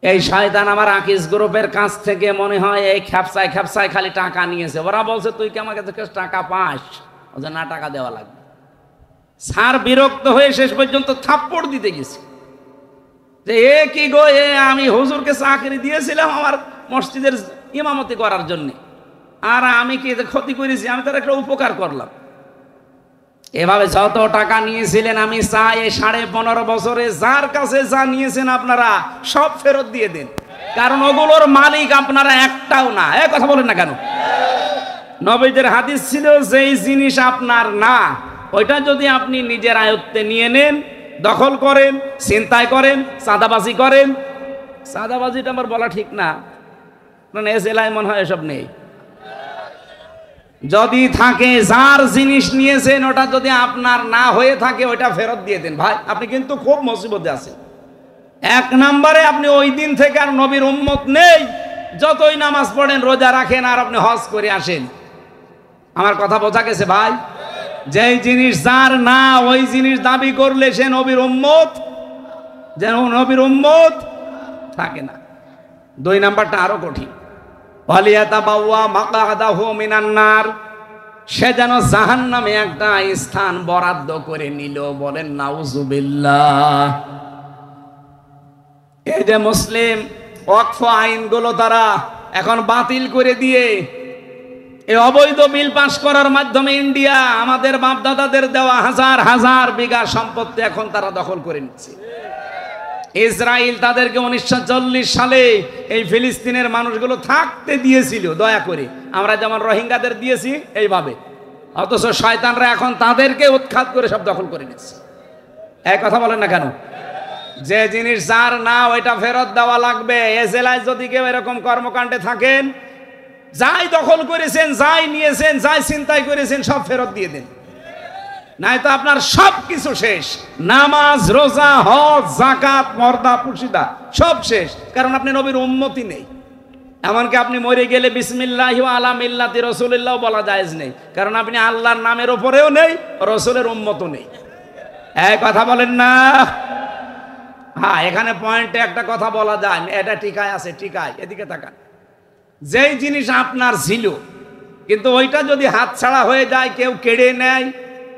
এই শয়তান আমার আকিজ গ্রুপের কাছ থেকে মনে হয় এই খ্যাপসায় খ্যাপসায় খালি টাকা নিয়েছে। ওরা বলছে তুই কি আমাকে টাকা পাস? ওদের না, টাকা দেওয়া লাগবে। স্যার বিরক্ত হয়ে শেষ পর্যন্ত থাপ্পড় দিতে গেছে যে এ কি গো, এ আমি হুজুরকে চাকরি দিয়েছিলাম আমার মসজিদের ইমামতি করার জন্য, আর আমি কি ক্ষতি করেছি? আমি তার একটা উপকার করলাম। এভাবে যত টাকা নিয়েছিলেন, আমি চাই এই 15.5 বছরে যার কাছে যা নিয়েছেন আপনারা সব ফেরত দিয়ে দেন, কারণ ওগুলোর মালিক আপনারা একটাও না। কথা বলেন না কেন? নবীদের হাদিস ছিল, যেই জিনিস আপনার না, ওইটা যদি আপনি নিজের আয়ত্তে নিয়ে নেন, দখল করেন, ছিনতাই করেন, চাঁদাবাজি করেন, চাঁদাবাজিটা আমার বলা ঠিক না, কারণ এ জেলায় মনে হয় এসব নেই। যদি থাকে, যার জিনিস নিয়েছেন ওটা যদি আপনার না হয়ে থাকে, ওইটা ফেরত দিয়ে দেন। ভাই আপনি কিন্তু খুব মুসিবতে আছেন। 1 নম্বরে আপনি ওই দিন থেকে আর নবীর উম্মত নেই, যতই নামাজ পড়েন, রোজা রাখেন, আর আপনি হজ করে আসেন। আমার কথা বোঝা গেছে ভাই? যেই জিনিস যার না, ওই জিনিস দাবি করলে সে নবীর উম্মত, যেন নবীর উম্মত থাকে না। 2 নাম্বারটা আরো কঠিন, সে যেন জাহান্নামে একটা স্থান বরাদ্দ করে নিল। বলেন নাউজুবিল্লাহ। এই যে মুসলিম ওয়াকফ আইনগুলো তারা এখন বাতিল করে দিয়ে এই অবৈধ বিল পাস করার মাধ্যমে ইন্ডিয়া আমাদের বাপদাদাদের দেওয়া হাজার হাজার বিঘা সম্পত্তি এখন তারা দখল করে নিচ্ছে। ইসরায়েল তাদেরকে 1940 সালে এই ফিলিস্তিনের মানুষগুলো থাকতে দিয়েছিল দয়া করে, আমরা যেমন রোহিঙ্গাদের দিয়েছি এইভাবে, অথচ শয়তানরা এখন তাদেরকে উৎখাত করে সব দখল করে নিচ্ছে। এই কথা বলেন না কেন? যে জিনিস যার না, ওইটা ফেরত দেওয়া লাগবে। এ জেলায় যদি কেউ এরকম কর্মকাণ্ডে থাকেন, যাই দখল করেছেন, যাই নিয়েছেন, যাই ছিনতাই করেছেন, সব ফেরত দিয়ে দেন, নাই তো আপনার সব কিছু শেষ। নামাজ, রোজা, হজ, যাকাত, পর্দা, পুশিদা সব শেষ, কারণ আপনি নবীর উম্মতি নেই। এমনকি আপনি মরে গেলে বিসমিল্লাহি ওয়া আলা মিল্লাতি রাসূলিল্লাহ বলা জায়েজ নেই, কারণ আপনি আল্লাহর নামের উপরেও নেই, রাসূলের উম্মতও নেই। এই কথা বলেন না? হ্যাঁ, এখানে পয়েন্টে একটা কথা বলা যায়, এটা টিকায় আছে, টিকায়, এদিকে তাকান। যেই জিনিস আপনার ছিল, কিন্তু ওইটা যদি হাতছাড়া হয়ে যায়, কেউ কেড়ে নেয়,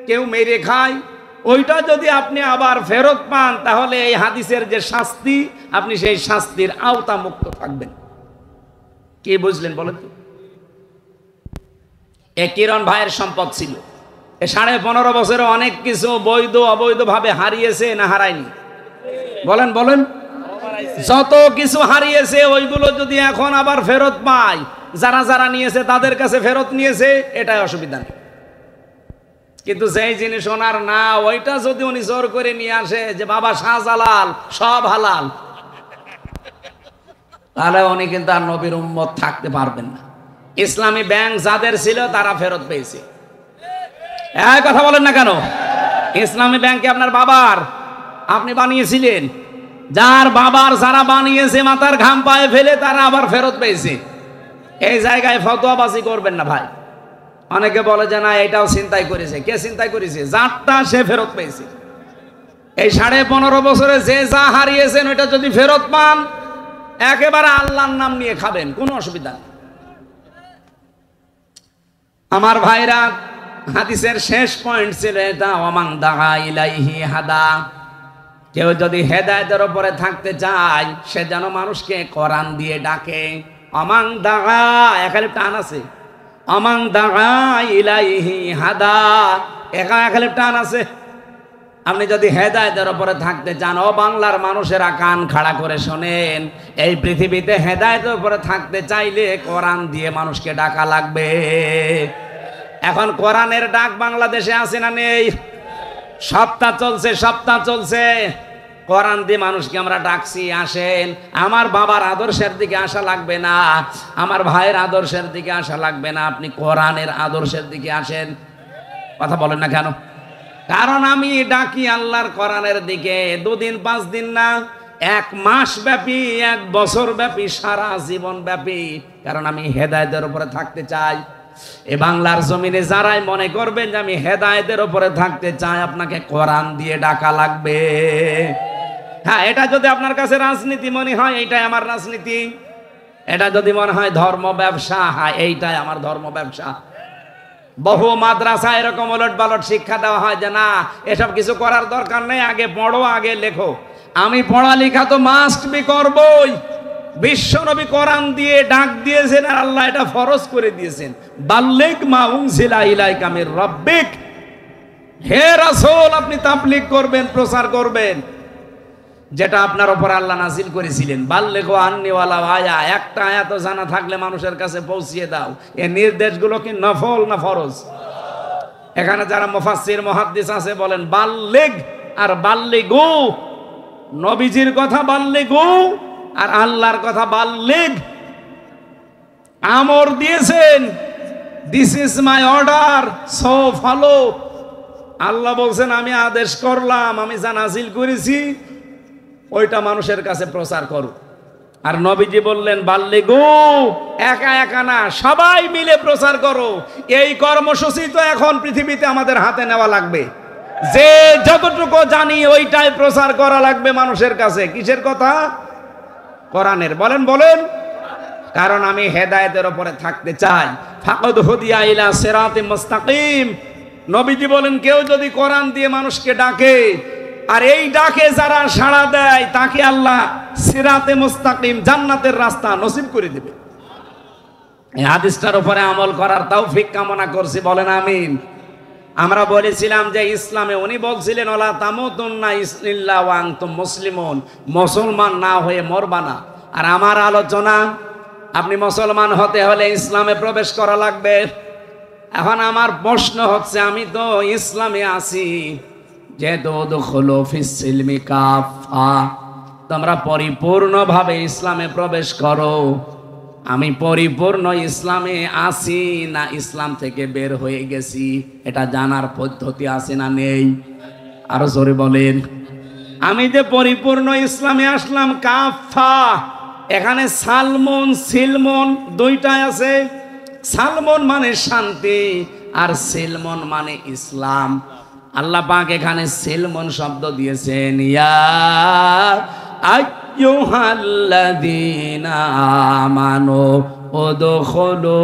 কেউ মেরে খায়, ওইটা যদি আপনি আবার ফেরত পান, তাহলে এই হাদিসের যে শাস্তি, আপনি সেই শাস্তির আওতা মুক্ত থাকবেন। কি বুঝলেন বলেন তো? এ কিরণ ভাইয়ের সম্পদ ছিল, এ 15.5 বছরে অনেক কিছু বৈধ অবৈধ ভাবে হারিয়েছে না হারায়নি? বলেন বলেন। যত কিছু হারিয়েছে ওইগুলো যদি এখন আবার ফেরত পায়, যারা যারা নিয়েছে তাদের কাছে ফেরত নিয়েছে, এটাই অসুবিধা নেই। কিন্তু যেই জিনিস ওনার না, ওইটা যদি উনি জোর করে নিয়ে আসে যে বাবা শাহজালাল সব হালাল, তাহলে উনি কিন্তু আর নবীর উম্মত থাকতে পারবেন না। ইসলামী ব্যাংক যাদের ছিল তারা ফেরত পেয়েছে। এই কথা বলেন না কেন? ইসলামী ব্যাংকে আপনার বাবার, আপনি বানিয়েছিলেন, যার বাবার যারা বানিয়েছে মাথার ঘাম পায়ে ফেলে তারা আবার ফেরত পেয়েছে। এই জায়গায় ফতোয়াবাজি করবেন না ভাই। অনেকে বলে যে না এটাও চিন্তাই করেছে। কে চিন্তাই করেছে? যারটা সে ফেরত পেয়েছে। এই 15.5 বছরে যে যা হারিয়েছেন ওইটা যদি ফেরত পান, একেবারে আল্লাহর নাম নিয়ে খাবেন, কোনো অসুবিধা নেই। আমার ভাইরা, হাদিসের শেষ পয়েন্ট ছিল এটা, ওয়ামান দাআ ইলাইহি হাদা। কেউ যদি হেদায়েতের উপরে থাকতে চায়, সে যেন মানুষকে কোরআন দিয়ে ডাকে। ওয়ামান দাআ, এখানে টান আছে, ওয়ামান দাআ ইলাইহি হাদা, এখানে টান আছে। আপনি যদি হেদায়েতের উপরে থাকতে চান, ও বাংলার মানুষেরা কান খাড়া করে শোনেন, এই পৃথিবীতে হেদায়েতের উপরে থাকতে চাইলে কোরআন দিয়ে মানুষকে ডাকা লাগবে। এখন কোরআনের ডাক বাংলাদেশে আছে না নেই? সপ্তাহ চলছে কোরআন দিয়ে মানুষকে আমরা ডাকছি, আসেন। আমার বাবার আদর্শের দিকে আসা লাগবে না, আমার ভাইয়ের আদর্শের দিকে আসা লাগবে না, আপনি কোরআনের আদর্শের দিকে আসেন। কথা বলেন না কেন? কারণ আমি ডাকি আল্লাহর কোরআনের দিকে। 2 দিন 5 দিন না, 1 মাস ব্যাপী, 1 বছর ব্যাপী, সারা জীবন ব্যাপী। কারণ আমি হেদায়েতের উপরে থাকতে চাই। এ বাংলার জমিনে যারাই মনে করবেন যে আমি হেদায়েতের উপরে থাকতে চাই, আপনাকে কোরআন দিয়ে ডাকা লাগবে। হ্যাঁ, এটা যদি আপনার কাছে রাজনীতি মনে হয়, এইটাই আমার রাজনীতি। এটা যদি মনে হয় ধর্ম ব্যবসা, হ্যাঁ এইটাই আমার ধর্ম ব্যবসা। বহু মাদ্রাসা এরকম ওলট পালট শিক্ষা দেওয়া হয় যে না এসব কিছু করার দরকার নেই, আগে পড়ো আগে লেখো। আমি পড়ালেখা তো মাস্ট বি করবই। বিশ্বনবী কোরআন দিয়ে ডাক দিয়েছেন, আর আল্লাহ এটা ফরজ করে দিয়েছেন, বাল্লিগ মা উনজিলা ইলাইকা মির রাব্বিক। হে রাসূল, আপনি তাবলীগ করবেন, প্রচার করবেন যেটা আপনার উপর আল্লাহ নাজিল করেছিলেন। বাল্লিগু আন্নী ওয়ালাউ আয়া, একটা আয়াত জানা থাকলে মানুষের কাছে পৌঁছিয়ে দাও। এই নির্দেশগুলো কি নফল না ফরজ? এখানে যারা মুফাসসির মুহাদ্দিস আছে বলেন বাল্লিগ আর বাল্লিগু, নবীজির কথা বাল্লিগু আর আল্লাহর কথা বাল্লিগ। আমর দিয়েছেন, this is my order, so follow. Allah বলছেন আমি আদেশ করলাম, আমি যা নাজিল করেছি ওইটা মানুষের কাছে প্রচার করো। আর নবীজি বললেন বাল্লিগু, একা একা না, সবাই মিলে প্রচার করো। এই কর্মসূচি তো এখন পৃথিবীতে আমাদের হাতে নেওয়া লাগবে। যে যতটুকু জানি ওইটাই প্রচার করা লাগবে মানুষের কাছে। কিসের কথা? কোরআনের। বলেন। কারণ আমি হেদায়েতের উপরে থাকতে চাই। ফাকাদ হুদিয়া ইলা সিরাতিম মুস্তাকিম। নবীজি বলেন কেউ যদি কোরআন দিয়ে মানুষকে ডাকে, আর এই ডাকে যারা সাড়া দেয়, তাকে আল্লাহ সিরাতে মুস্তাকিম, জান্নাতের রাস্তা নসিব করে দেবে। এই হাদিসটার উপরে আমল করার তৌফিক কামনা করছি, বলেন আমিন। আমরা বলেছিলাম যে ইসলামে উনি বলছিলেন ওয়ালা তামুতুন্না ইল্লা ওয়া আনতুম মুসলিমুন, মুসলমান না হয়ে মরবা না। আর আমার আলোচনা, আপনি মুসলমান হতে হলে ইসলামে প্রবেশ করা লাগবে। এখন আমার প্রশ্ন হচ্ছে, আমি তো ইসলামে আছি, যেহেতু উদখুলু ফিস সিলমি কাফা, তোমরা পরিপূর্ণভাবে ইসলামে প্রবেশ করো। আমি পরিপূর্ণ ইসলামে আছি না ইসলাম থেকে বের হয়ে গেছি, এটা জানার পদ্ধতি আছে না নেই? আরো জোরে বলেন। আমি যে পরিপূর্ণ ইসলামে আসলাম কাফা, এখানে সালমন সিলমন দুইটাই আছে। সালমন মানে শান্তি, আর সিলমন মানে ইসলাম। আল্লাহ পাক এখানে সিলমন শব্দ দিয়েছেন, ইয়া আইয়ুহাল্লাযীনা আমানু উদখুলু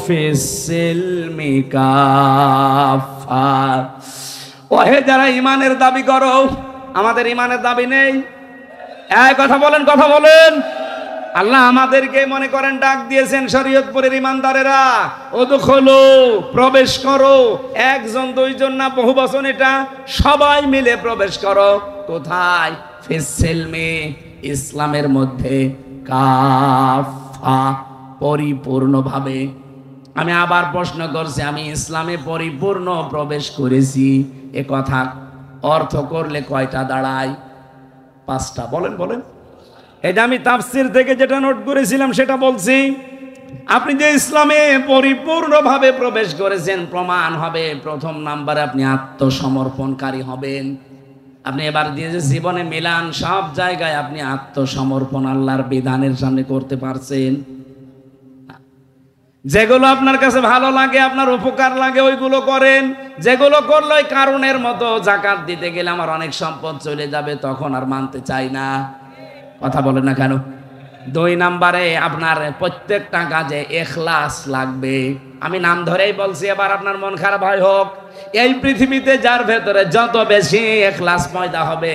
ফিস সিলমি কাফা। ওহে যারা ঈমানের দাবি করো, আমাদের ঈমানের দাবি নেই। এই কথা বলেন। আল্লাহ আমাদেরকে মনে করেন ডাক দিয়েছেন, শরীয়তপুরের ঈমানদারেরা, উদখুলু, প্রবেশ করো। একজন দুইজন না, বহু বচন এটা, সবাই মিলে প্রবেশ করো। কোথায়? ফিস সিলমি, ইসলামের মধ্যে, কাফা, পরিপূর্ণভাবে। আমি আবার প্রশ্ন করছি, আমি ইসলামে পরিপূর্ণ প্রবেশ করেছি, এ কথা অর্থ করলে কয়টা দাঁড়ায়? 5টা। বলেন। এটা আমি তাফসীর থেকে যেটা নোট করেছিলাম সেটা বলছি। আপনি যে ইসলামে পরিপূর্ণভাবে প্রবেশ করেছেন, প্রমাণ হবে প্রথম নাম্বারে আপনি আত্মসমর্পণকারী হবেন। আপনি এবার দিয়ে যে জীবনে মিলান, সব জায়গায় আপনি আত্মসমর্পণ আল্লাহর বিধানের সামনে করতে পারছেন? যেগুলো আপনার কাছে ভালো লাগে, আপনার উপকার লাগে, ওইগুলো করেন। যেগুলো করলে ওই কারণের মতো জাকাত দিতে গেলে আমার অনেক সম্পদ চলে যাবে, তখন আর মানতে চাই না। কথা বলেন না কেন? 2 নম্বরে আপনার প্রত্যেকটা কাজে ইখলাস লাগবে। আমি নাম ধরেই বলছি, এবার আপনার মন খারাপ হয় হোক, এই পৃথিবীতে যার ভেতরে যত বেশি ইখলাস পয়দা হবে,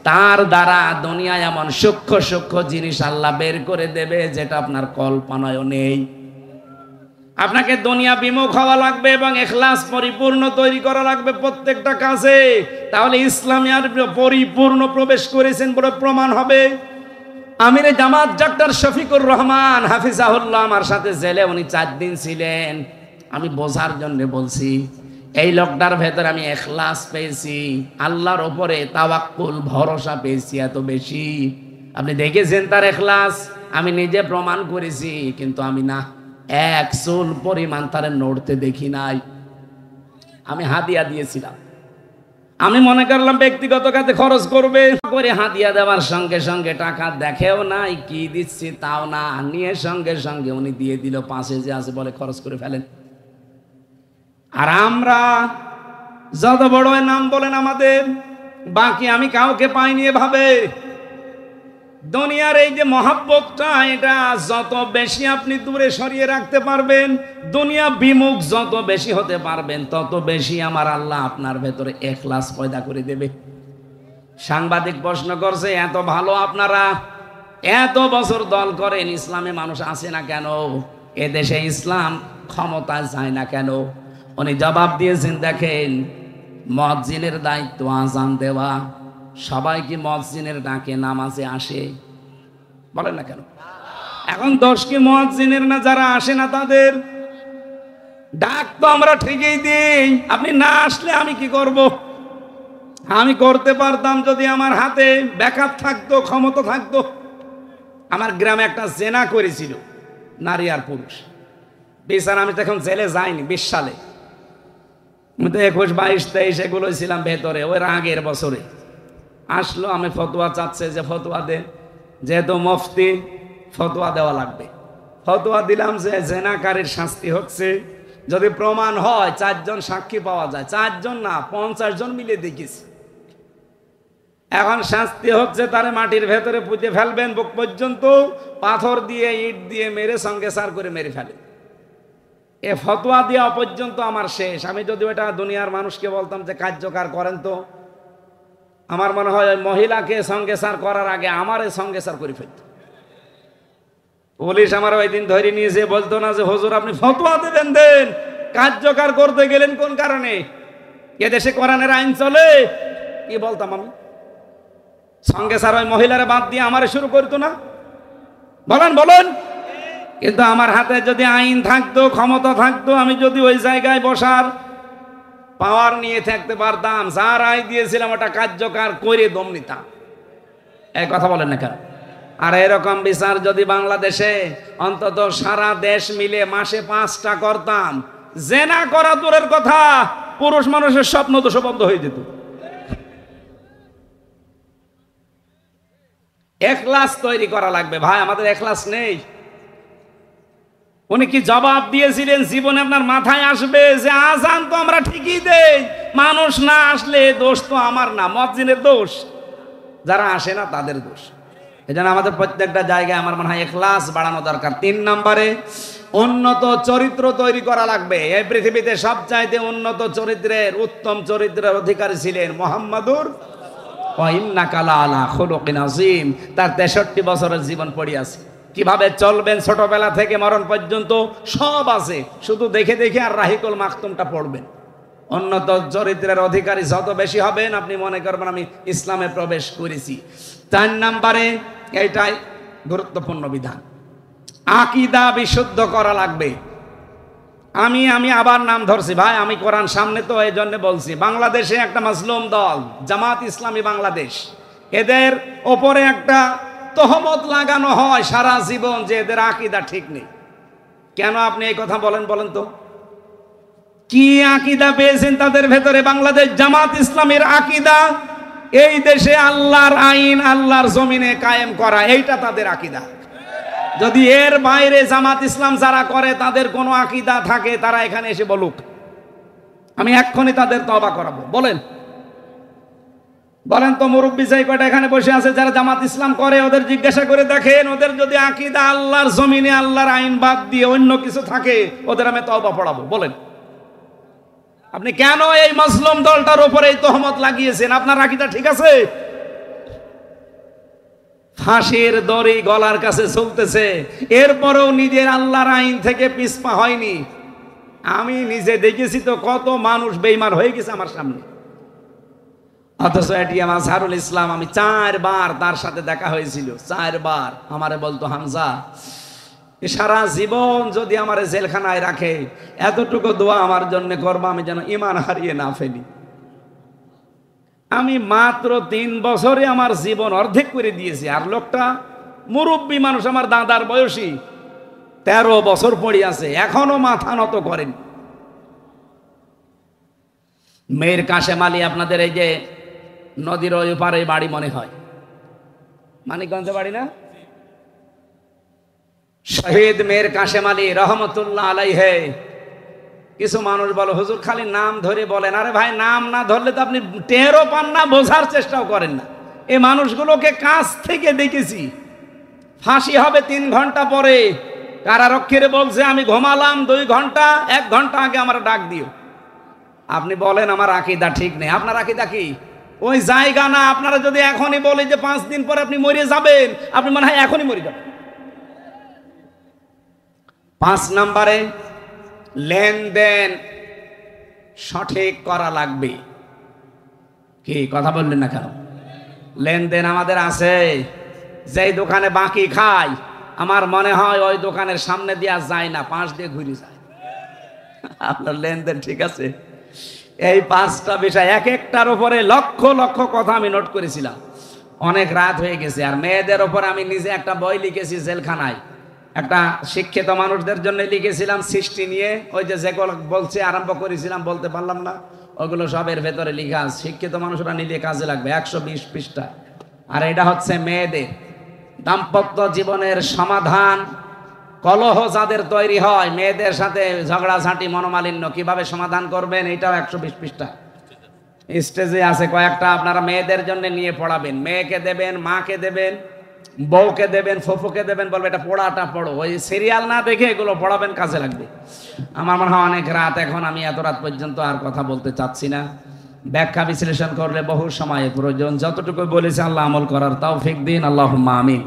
তার দ্বারা দুনিয়ায় এমন সূক্ষ্ম সূক্ষ্ম জিনিস আল্লাহ বের করে দেবে যেটা আপনার কল্পনায়ও নেই। আপনাকে দুনিয়া বিমুখ হওয়া লাগবে এবং ইখলাস পরিপূর্ণ তৈরি করা লাগবে প্রত্যেকটা কাজে, তাহলে ইসলামে আর পরিপূর্ণ প্রবেশ করেছেন বলে প্রমাণ হবে। আমিরে জামাত ডাক্তার শফিকুর রহমান হাফিজাহুল্লাহ আমার সাথে জেলে উনি 4 দিন ছিলেন। আমি বোঝার জন্য বলছি, এই লোকটার ভেতরে আমি ইখলাস পেয়েছি, আল্লাহর উপরে তাওয়াক্কুল ভরসা পেয়েছি এত বেশি। আপনি দেখেছেন তার ইখলাস, আমি নিজে প্রমাণ করেছি, কিন্তু আমি না এক চুল পরিমাণ তারে নড়তে দেখি নাই। আমি হাদিয়া দিয়েছিলাম, আমি মনে করলাম ব্যক্তিগত কাজে খরচ করবে করে হাদিয়া দেওয়ার সঙ্গে সঙ্গে টাকা দেখেও নাই, কি দিচ্ছি তাও না, নিয়ে সঙ্গে সঙ্গে উনি দিয়ে দিল, 5-এ যে আছে বলে খরচ করে ফেলেন। আর আমরা যত বড় নাম বলেন আমাদের, বাকি আমি কাউকে পাইনি এভাবে। দুনিয়ার এই যে মহাব্বতটা, এটা যত বেশি আপনি দূরে সরিয়ে রাখতে পারবেন, দুনিয়া বিমুখ যত বেশি হতে পারবেন, তত বেশি আমার আল্লাহ আপনার ভেতরে ইখলাস পয়দা করে দেবে। সাংবাদিক প্রশ্ন করছে, এত ভালো আপনারা, এত বছর দল করেন, ইসলামে মানুষ আসে না কেন? এদেশে ইসলাম ক্ষমতায় যায় না কেন? উনি জবাব দিয়েছেন, দেখেন, মুয়াজ্জিনের দায়িত্ব আযান দেওয়া, সবাই কি মুয়াজ্জিনের ডাকে নামাজে আসে? বলেন না কেন? এখন দোষ কি মুয়াজ্জিনের না যারা আসে না তাদের? ডাক তো আমরা ঠিকই দিই, আপনি না আসলে আমি কি করব? আমি করতে পারতাম যদি আমার হাতে ব্যাকআপ থাকতো, ক্ষমতা থাকতো। আমার গ্রামে একটা জেনা করেছিল নারী আর পুরুষ, বিচার আমি তখন জেলে যাইনি 20 সালে, আমি তো 21, 22, 23 এগুলো ছিলাম ভেতরে। ওই আগের বছরে আসলো, আমি ফতোয়া চাচ্ছে যে ফতোয়া দে, যেহেতু মুফতি ফতোয়া দেওয়া লাগবে। ফতোয়া দিলাম যে জেনাকারীর শাস্তি হচ্ছে, যদি প্রমাণ হয় 4 জন সাক্ষী পাওয়া যায়, 4 জন না 50 জন মিলে দেখিস। এখন শাস্তি হচ্ছে তারে মাটির ভেতরে পুঁতে ফেলবেন, বুক পর্যন্ত পাথর দিয়ে ইট দিয়ে মেরে সঙ্গে সার করে মেরে ফেলে। এ ফতোয়া দেওয়া পর্যন্ত আমার শেষ। আমি যদি ওটা দুনিয়ার মানুষকে বলতাম যে কার্যকর করেন, তো আমার মনে হয় ওই মহিলাকে সঙ্গে সার করার আগে আমার সঙ্গে সার করে ফেলত। পুলিশ আমার ওই দিন ধরে নিয়েছে, বলতো না যে হুজুর আপনি ফতোয়া দেবেন, দেন, কার্যকর করতে গেলেন কোন কারণে? এদেশে কোরআনের আইন চলে। কি বলতাম আমি? সঙ্গে সার ওই মহিলারা বাদ দিয়ে আমারে শুরু করতো না? বলেন বলেন। কিন্তু আমার হাতে যদি আইন থাকতো, ক্ষমতা থাকতো, আমি যদি ওই জায়গায় বসার পাওয়ার নিয়ে থাকতে পারতাম, যার রায় দিয়েছিলাম ওটা কার্যকর করে দম নিতাম। এই কথা বলেন না কেন? আর এরকম বিচার যদি বাংলাদেশে অন্তত সারা দেশ মিলে মাসে 5টা করতাম, জেনা করা দূরের কথা, পুরুষ মানুষের স্বপ্ন তো বন্ধ হয়ে যেত। ইখলাস তৈরি করা লাগবে ভাই, আমাদের ইখলাস নেই। উনি কি জবাব দিয়েছিলেন, জীবনে আপনার মাথায় আসবে যে আযান তো আমরা ঠিকই দেই, মানুষ না আসলে দোষ তো আমার না, মুয়াজ্জিনের দোষ, যারা আসে না তাদের দোষ। এজন্য আমাদের প্রত্যেকটা জায়গায় আমার মনে হয় ইখলাস বাড়ানো দরকার। 3 নম্বরে উন্নত চরিত্র তৈরি করা লাগবে। এই পৃথিবীতে সবচাইতে উন্নত চরিত্রের, উত্তম চরিত্রের অধিকারী ছিলেন মুহাম্মাদুর ওয়া ইন্নাকা লাআলা খুলুকিন আযীম। তার 63 বছরের জীবন পড়ে আছে, কিভাবে চলবেন ছোটবেলা থেকে মরণ পর্যন্ত সব আছে, শুধু দেখে দেখে আর রাহিকুল মাখতুমটা পড়বেন। উন্নত চরিত্রের অধিকারী যত বেশি হবেন, আপনি মনে করবেন আমি ইসলামে প্রবেশ করেছি। 4 নম্বরে এইটাই গুরুত্বপূর্ণ বিধান, আকীদা বিশুদ্ধ করা লাগবে। আমি আবার নাম ধরছি ভাই, আমি কোরআন সামনে তো এই জন্য বলছি। বাংলাদেশে একটা মাজলুম দল জামাত ইসলামী বাংলাদেশ, এদের ওপরে একটা তহমত লাগানো হয় সারা জীবন যে এদের আকীদা ঠিক নেই। কেন আপনি এই কথা বলেন তো? কি আকীদা পেয়েছেন তাদের ভেতরে? বাংলাদেশ জামাত ইসলামীর আকীদা এই দেশে আল্লাহর আইন আল্লাহর জমিনে কায়েম করা, এইটা তাদের আকীদা। যদি এর বাইরে জামাত ইসলাম যারা করে তাদের কোনো আকীদা থাকে, তারা এখানে এসে বলুক, আমি এক্ষুনি তাদের তওবা করাবো। বলেন বলেন তো, মুরব্বী যাই কয়টা এখানে বসে আছে যারা জামাত ইসলাম করে, ওদের জিজ্ঞাসা করে দেখেন, ওদের যদি আকীদা আল্লাহর জমিনে আল্লাহর আইন বাদ দিয়ে অন্য কিছু থাকে, ওদের আমি তওবা পড়াবো। বলেন আপনি কেন এই মাজলুম দলটার উপরে এই তহমত লাগিয়েছেন? আপনার আকীদা ঠিক আছে? ফাঁসির দড়ি গলার কাছে চলতেছে, এরপরেও নিজের আল্লাহর আইন থেকে পিছপা হয়নি। আমি নিজে দেখেছি তো কত মানুষ বেঈমান হয়ে গেছে আমার সামনে। অথচ এটিএম আজহারুল ইসলাম, আমি 4 বার তার সাথে দেখা হয়েছিল, 4 বার আমারে বলতো, হামজা সারা জীবন যদি আমারে জেলখানায় রাখে, এতটুকু দোয়া আমার জন্য করবা আমি যেন ঈমান হারিয়ে না ফেলি। আমি মাত্র 3 বছরে আমার জীবন অর্ধেক করে দিয়েছি, আর লোকটা মুরব্বী মানুষ, আমার দাদার বয়সী, 13 বছর পড়ে আছে, এখনো মাথা নত করেন। মেয়ের কাশেম আলী, আপনাদের এই যে নদীর ওই পারে বাড়ি মনে হয়, মানিকগঞ্জে বাড়ি না? শহীদ মেয়ের কাশেম আলী রহমতুল্লাহ আলাইহে। কিছু মানুষ বলে, হুজুর খালি নাম ধরে বলেন। আরে ভাই, নাম না ধরলে তো আপনি টেরও পান না, বোঝার চেষ্টাও করেন না। এই মানুষগুলোকে কাছ থেকে দেখেছি। ফাঁসি হবে 3 ঘন্টা পরে, কারারক্ষীরে বলছে আমি ঘুমালাম 2 ঘন্টা, 1 ঘন্টা আগে আমার ডাক দিও। আপনি বলেন আমার আকীদা ঠিক নেই। আপনার আকীদা কি? ওই জায়গা না। আপনারা যদি এখনই বলে যে 5 দিন পরে আপনি মরে যাবেন, আপনি মনে হয় এখনই মরে যাবেন। 5 নম্বরে লেনদেন সঠিক করা লাগবে। কি কথা বললেন না কেন? লেনদেন আমাদের আছে। যেই দোকানে বাকি খায়, আমার মনে হয় ওই দোকানের সামনে দিয়া যায় না, 5 দিয়ে ঘুরে যায়। আপনার লেনদেন ঠিক আছে? এই 5টা বিষয়, এক একটার উপরে লক্ষ লক্ষ কথা আমি নোট করেছিলাম। অনেক রাত হয়ে গেছে। আর মেয়েদের ওপর আমি নিজে একটা বই লিখেছি জেলখানায়, একটা শিক্ষিত মানুষদের জন্য লিখেছিলাম সৃষ্টি নিয়ে। ওই যে যেগুলো বলছে আরম্ভ করেছিলাম, বলতে পারলাম না, ওগুলো সবের ভেতরে লেখা আছে। শিক্ষিত মানুষরা নিলে কাজে লাগবে, 120 পৃষ্ঠা। আর এটা হচ্ছে মেয়েদের দাম্পত্য জীবনের সমাধান। কলহ যাদের তৈরি হয়, মেয়েদের সাথে ঝগড়াঝাঁটি, মনোমালিন্য কিভাবে সমাধান করবেন, এটাও 120 পৃষ্ঠা। স্টেজে আছে কয়েকটা, আপনারা মেয়েদের জন্য নিয়ে পড়াবেন। মেয়েকে দেবেন, মাকে দেবেন, বউকে দেবেন, ফুফুকে দেবেন, বলবে এটা পড়াটা পড়ো। ওই সিরিয়াল না দেখে এগুলো পড়াবেন, কাজে লাগবে। আমার মনে হয় অনেক রাত এখন, আমি এত রাত পর্যন্ত আর কথা বলতে চাচ্ছি না। ব্যাখ্যা বিশ্লেষণ করলে বহু সময় প্রয়োজন। যতটুকু বলেছি আল্লাহ আমল করার তৌফিক দিন। আল্লাহুম্মা আমিন।